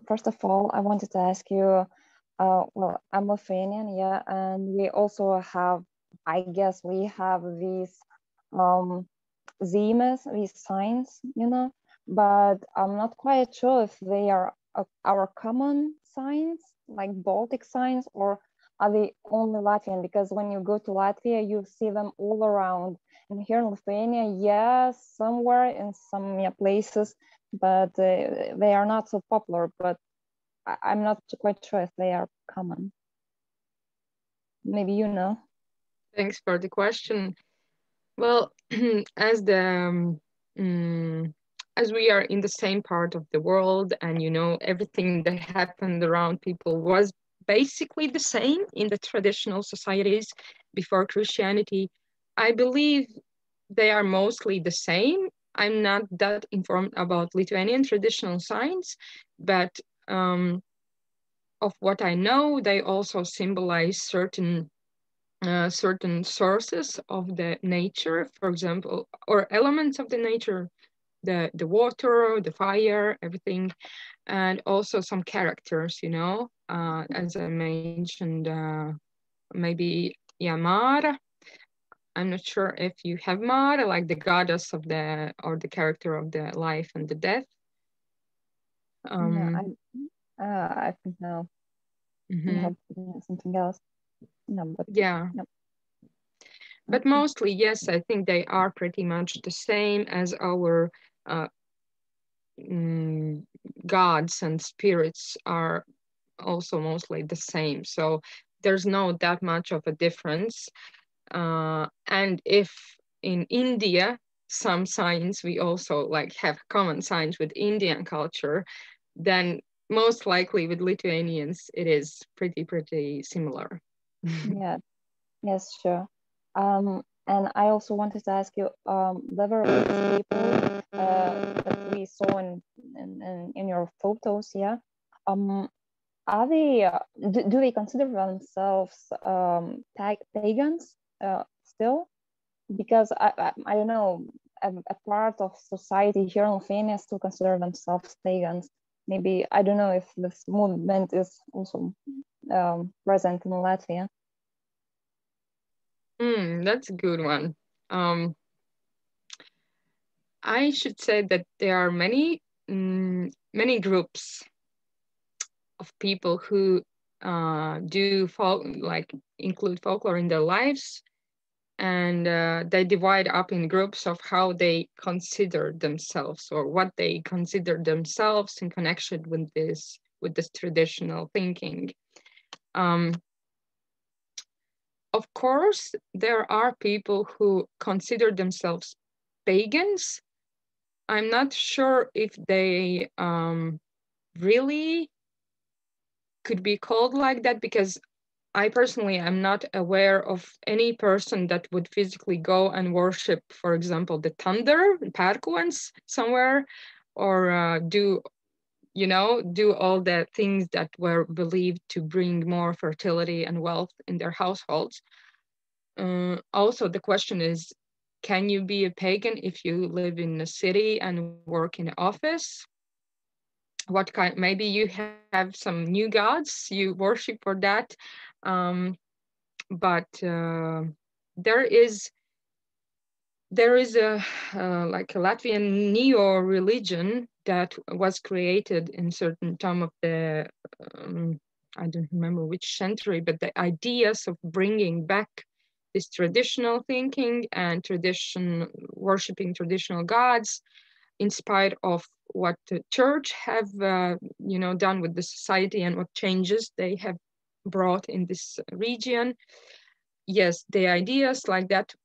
First of all, I wanted to ask you, well, I'm Lithuanian, yeah, and we also have, I guess we have these zīmes, these signs, you know, but I'm not quite sure if they are our common signs, like Baltic signs, or are they only Latvian? Because when you go to Latvia, you see them all around. And here in Lithuania, yes, somewhere in some places, but they are not so popular. But I'm not quite sure if they are common. Maybe you know. Thanks for the question. Well, as we are in the same part of the world, and you know, everything that happened around people was basically the same in the traditional societies before Christianity, I believe they are mostly the same. I'm not that informed about Lithuanian traditional signs, but of what I know, they also symbolize certain sources of the nature, for example, or elements of the nature, the water, the fire, everything, and also some characters, you know, as I mentioned, maybe Mara. I'm not sure if you have Mara, like the goddess of the, or the character of the life and the death. No, I think no. Something else. No, but yeah. No. But mostly, yes, I think they are pretty much the same as our gods and spirits are also mostly the same. So there's not that much of a difference. And if in India, some signs we also like have common signs with Indian culture, then most likely with Lithuanians, it is pretty similar. Yeah, yes, sure. And I also wanted to ask you, there were these people that we saw in your photos, yeah. are they, do they consider themselves pagans still? Because I don't know, a part of society here in Lithuania still consider themselves pagans. Maybe, I don't know if this movement is also present in Latvia. That's a good one. I should say that there are many groups of people who do include folklore in their lives, and they divide up in groups of how they consider themselves or what they consider themselves in connection with this traditional thinking. Of course, there are people who consider themselves pagans. I'm not sure if they really could be called like that, because I personally am not aware of any person that would physically go and worship, for example, the thunder, Pērkons somewhere, or do all the things that were believed to bring more fertility and wealth in their households. Also, the question is, can you be a pagan if you live in a city and work in an office? What kind? Maybe you have some new gods you worship for that, but there is a like a Latvian neo-religion that was created in certain time of the I don't remember which century, but the ideas of bringing back this traditional thinking and worshipping traditional gods, in spite of what the church have done with the society and what changes they have brought in this region. Yes, the ideas like that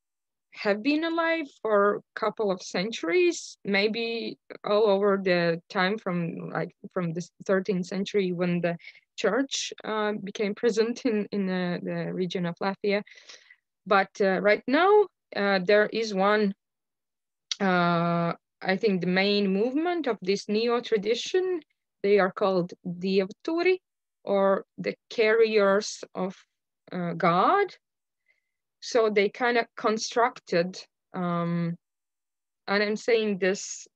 have been alive for a couple of centuries, maybe all over the time from the 13th century, when the church became present in the region of Latvia. But right now there is one, I think the main movement of this neo-tradition, they are called diasporas, or the carriers of God. So they kind of constructed, and I'm saying this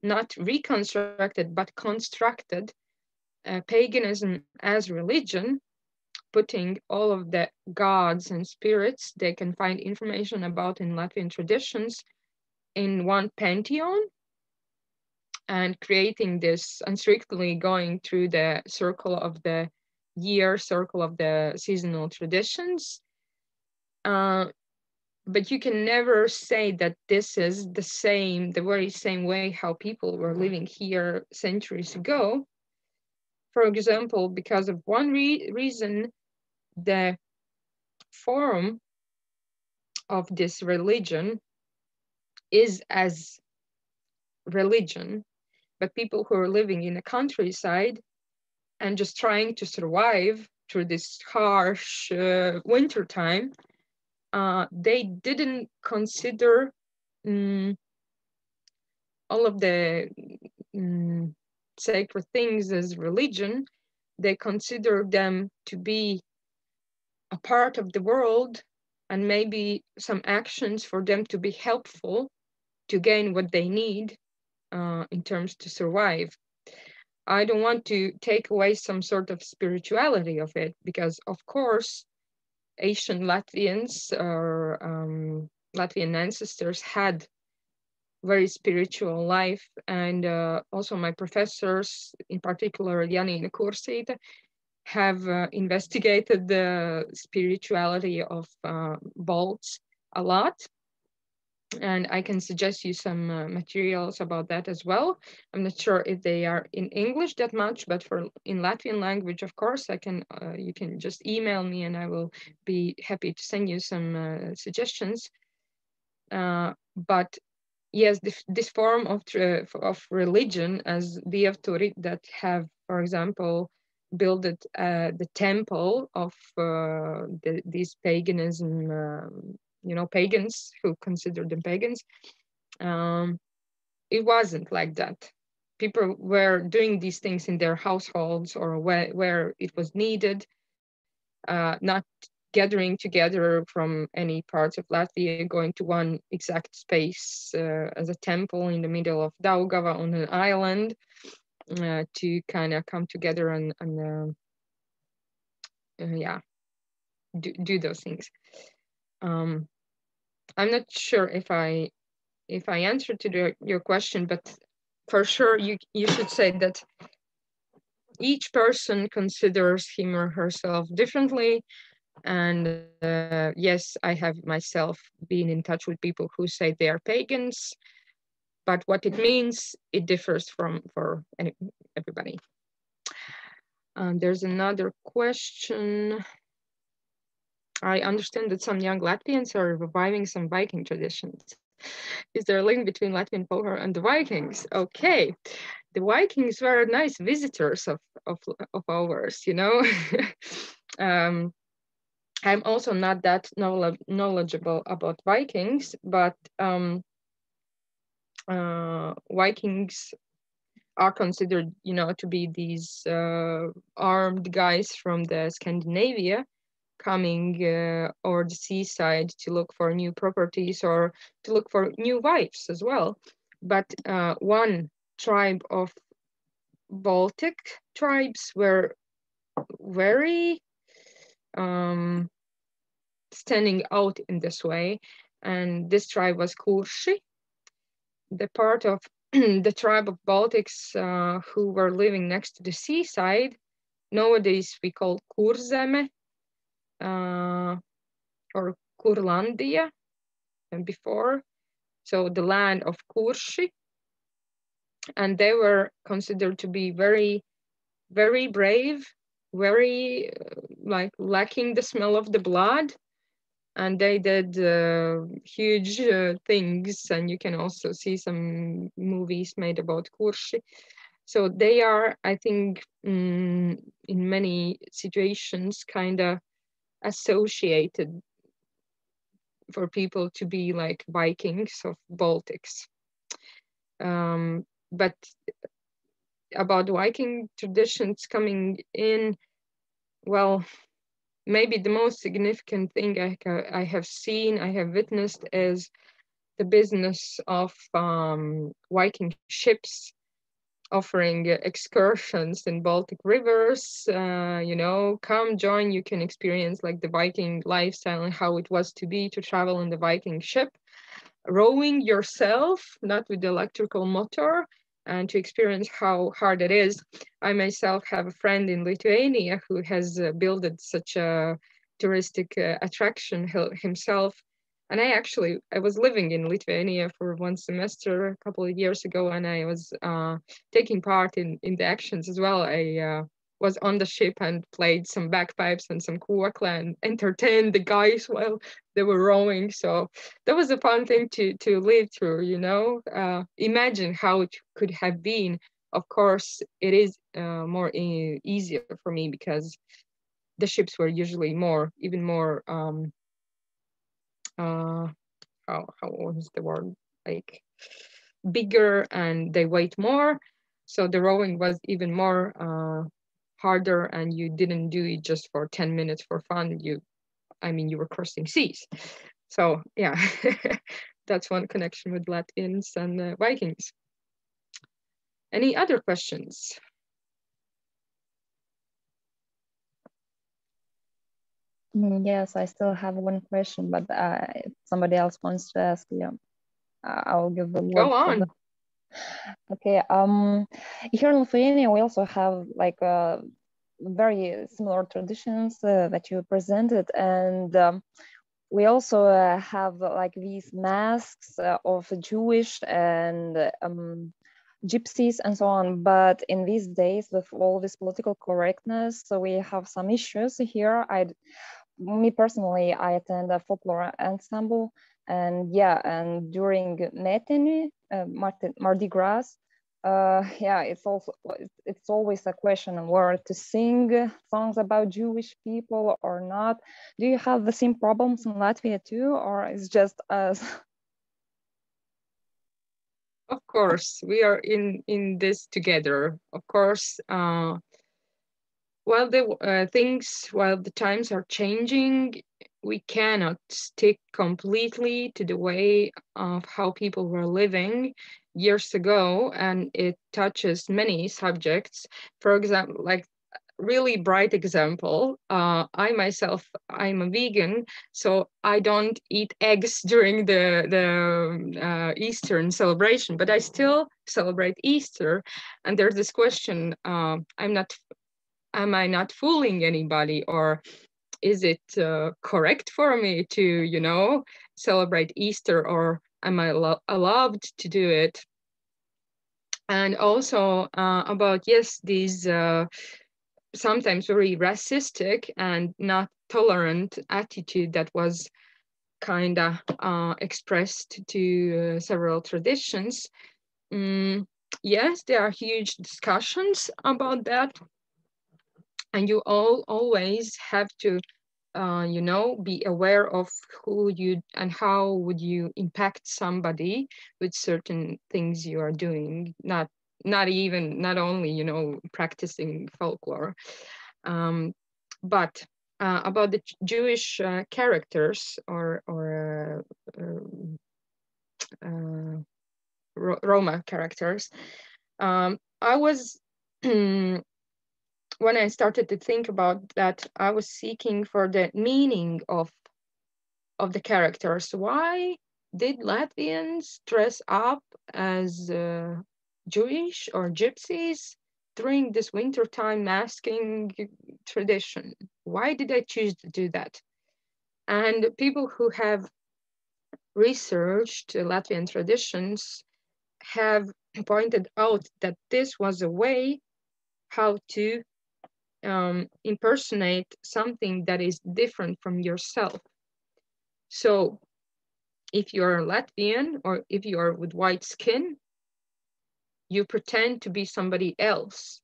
not reconstructed, but constructed paganism as religion, putting all of the gods and spirits they can find information about in Latvian traditions in one pantheon, and creating this, and strictly going through the circle of the year, circle of the seasonal traditions. But you can never say that this is the very same way how people were living here centuries ago. For example, because of one reason, the form of this religion is as religion, but people who are living in the countryside and just trying to survive through this harsh winter time, they didn't consider all of the sacred things as religion. They consider them to be a part of the world, and maybe some actions for them to be helpful to gain what they need in terms to survive. I don't want to take away some sort of spirituality of it, because of course Asian Latvians or Latvian ancestors had very spiritual life, and also my professors, in particular Janina Kursīte, have investigated the spirituality of Balts a lot, and I can suggest you some materials about that as well. I'm not sure if they are in English that much, but in Latvian language, of course, I can. You can just email me, and I will be happy to send you some suggestions. But yes, this form of religion as diasporas that have, for example, built the temple of these paganism, pagans who consider them pagans. It wasn't like that. people were doing these things in their households or where it was needed, not gathering together from any parts of Latvia, going to one exact space as a temple in the middle of Daugava on an island to kind of come together and yeah, do those things. I'm not sure if I answered to your question, but for sure you should say that each person considers him or herself differently. And yes, I have myself been in touch with people who say they are pagans, but what it means, it differs for everybody. There's another question. I understand that some young Latvians are reviving some Viking traditions. Is there a link between Latvian folklore and the Vikings? Okay, the Vikings were nice visitors of ours, you know. I'm also not that knowledgeable about Vikings, but Vikings are considered, you know, to be these armed guys from the Scandinavia coming over the seaside to look for new properties or to look for new wives as well. But one tribe of Baltic tribes were very standing out in this way, and this tribe was Kurši, the part of the tribe of Baltics who were living next to the seaside. Nowadays we call Kurzeme or Kurlandia, and before, so the land of Kurši, and they were considered to be very, very brave, very like lacking the smell of the blood. And they did huge things, and you can also see some movies made about Kurši. So they are, I think, in many situations, kind of associated for people to be like Vikings of Baltics. But about Viking traditions coming in, well, maybe the most significant thing I have seen, I have witnessed, is the business of Viking ships offering excursions in Baltic rivers. You know, come join, you can experience like the Viking lifestyle and how it was to be to travel in the Viking ship, rowing yourself, not with the electrical motor, and to experience how hard it is. I myself have a friend in Lithuania who has built such a touristic attraction himself. And I was living in Lithuania for one semester a couple of years ago, and I was taking part in the actions as well. I was on the ship and played some bagpipes and some kuokla and entertained the guys while they were rowing. So that was a fun thing to live through, you know. Imagine how it could have been. Of course, it is more easier for me because the ships were usually even more, how was the word? Like bigger, and they weigh more. So the rowing was even more harder, and you didn't do it just for 10 minutes for fun. You were crossing seas. So yeah, that's one connection with Latvians and Vikings. Any other questions? Yes, I still have one question, but if somebody else wants to ask, yeah, I'll give the word. Go on. Okay. Here in Lithuania, we also have like very similar traditions that you presented, and we also have like these masks of Jewish and gypsies and so on. But in these days, with all this political correctness, so we have some issues here. Me personally, I attend a folklore ensemble, and yeah, and during Meteni, Mardi Gras, yeah, it's always a question of whether to sing songs about Jewish people or not. Do you have the same problems in Latvia too, or it's just us? Of course, we are in this together. Of course, while the times are changing, we cannot stick completely to the way of how people were living years ago, and it touches many subjects. For example, like really bright example, I myself, I'm a vegan, so I don't eat eggs during the Eastern celebration, but I still celebrate Easter. And there's this question, am I not fooling anybody, or is it correct for me to, you know, celebrate Easter, or am I allowed to do it? And also about, yes, these sometimes very racistic and not tolerant attitude that was kind of expressed to several traditions. Yes, there are huge discussions about that. And you always have to, you know, be aware of who you and how would you impact somebody with certain things you are doing, not only, you know, practicing folklore. But about the Jewish characters or Roma characters, I was when I started to think about that, I was seeking for the meaning of the characters. Why did Latvians dress up as Jewish or gypsies during this wintertime masking tradition? Why did I choose to do that? And people who have researched Latvian traditions have pointed out that this was a way how to impersonate something that is different from yourself. So if you're Latvian or if you are with white skin, you pretend to be somebody else.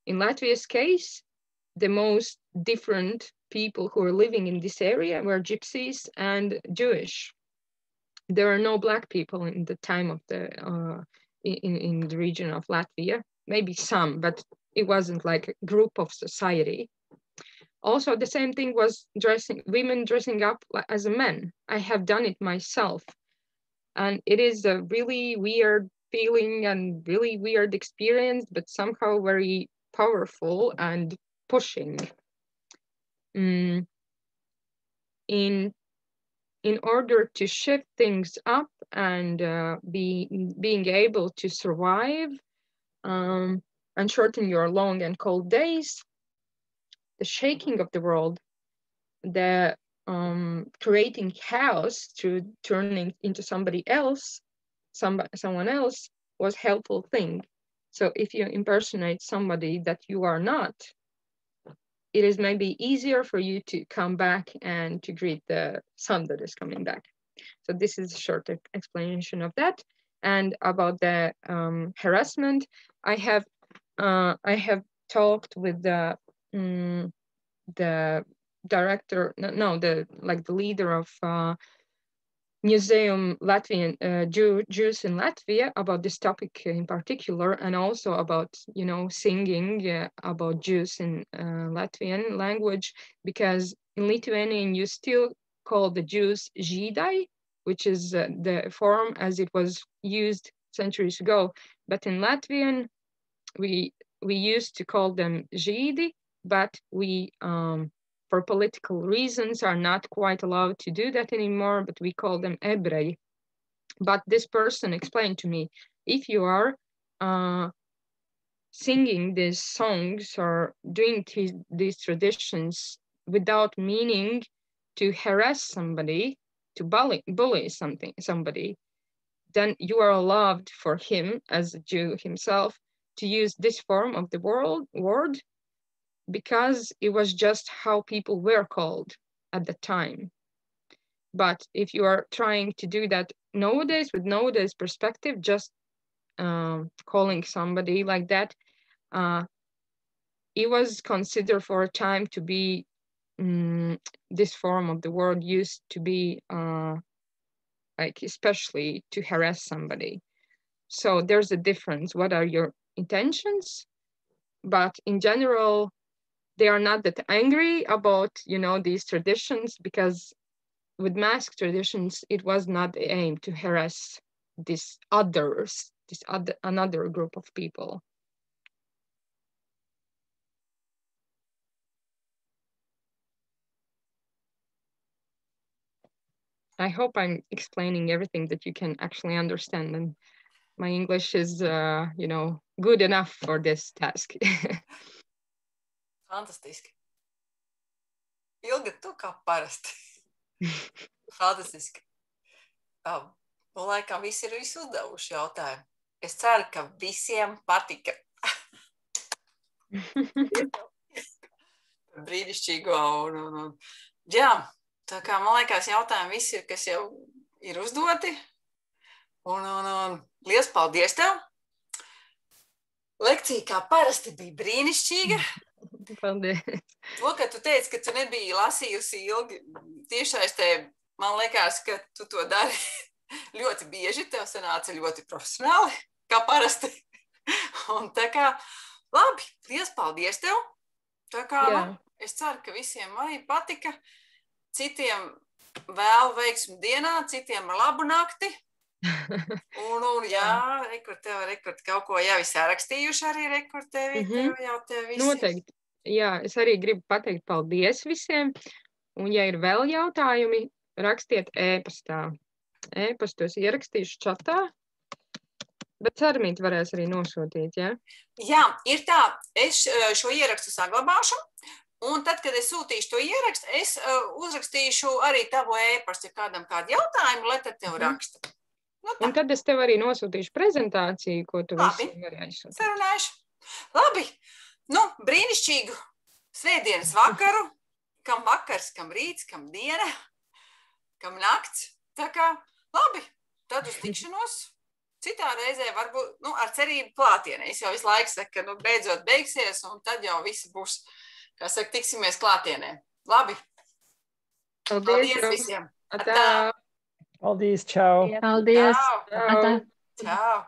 In Latvia's case, the most different people who are living in this area were gypsies and Jewish. There are no black people in the time of the in the region of Latvia, maybe some, but it wasn't like a group of society. Also, the same thing was women dressing up as a man. I have done it myself. And it is a really weird feeling and really weird experience, but somehow very powerful and pushing. In order to shift things up and being able to survive and shorten your long and cold days, the shaking of the world, the creating chaos through turning into somebody else, someone else, was helpful thing. So if you impersonate somebody that you are not, it is maybe easier for you to come back and to greet the sun that is coming back. So this is a short explanation of that. And about the harassment, I have talked with the director, the leader of Museum Latvian Jews in Latvia about this topic in particular, and also about, you know, singing about Jews in Latvian language, because in Lithuanian you still call the Jews žydai, which is the form as it was used centuries ago. But in Latvian, we used to call them žīdi, but we, for political reasons, are not quite allowed to do that anymore, but we call them ebreji. But this person explained to me, if you are singing these songs or doing these traditions without meaning to harass somebody, to bully somebody, then you are allowed for him as a Jew himself to use this form of the word, because it was just how people were called at the time. But if you are trying to do that nowadays with nowadays perspective, just calling somebody like that, it was considered for a time to be this form of the word used to be like especially to harass somebody. So there's a difference. What are your intentions? But in general, they are not that angry about, these traditions, because with mask traditions, it was not the aim to harass another group of people. I hope I'm explaining everything that you can actually understand, and my English is, good enough for this task. Fantastiski. Ilga, tu kā parasti. Fantastiski. Laikam visi ir visu uzdevuši jautājumu. Es ceru, ka visiem patika. Brīnišķīgo un. Jā, tā kā man liekas jautājumi visi ir, kas jau ir uzdoti. Un liels paldies tev. Lekcija kā parasti bija brīnišķīga. Paldies. To, ka tu teici, ka tu nebiji lasījusi ilgi tiešsaistē, man liekas, ka tu to dari ļoti bieži, tev sanāca ļoti profesionāli, kā parasti. Un tā kā, labi, liels paldies tev. Tā kā, es ceru, ka visiem arī patika. Citiem vēl veiksmu dienā, citiem labu nakti. Un jā, rekord kaut ko jau sarakstījuši arī rekord tevi visi. Noteikti. Jā, es arī gribu pateikt paldies visiem. Un ja ir vēl jautājumi, rakstiet e-pastā. E-pastos ierakstīšu čatā. Bet Sarmīt varēs arī nosūtīt, ja? Jā, ir tā. Es šo ierakstu saglabāšu. Un tad, kad es sūtīšu to ierakstu, es uzrakstīšu arī tavu e-pastu, ja kādam kādu jautājumu, lai tad tev raksta. Un tad es tev arī nosūtīšu prezentāciju, ko tu visiem vari aizsūtīt. Sarunāšu. Labi. Brīnišķīgu svētdienas vakaru. Kam vakars, kam rīts, kam diena, kam nakts. Tā kā, labi, tad uz tikšanos. Citā reizē varbūt, ar cerību klātienē. Es jau visu laiku saku, ka beidzot beigsies, un tad jau visi būs, kā saka, tiksimies klātienē. Labi. Paldies visiem. Atā. Paldies, čau. Paldies. Čau. Čau.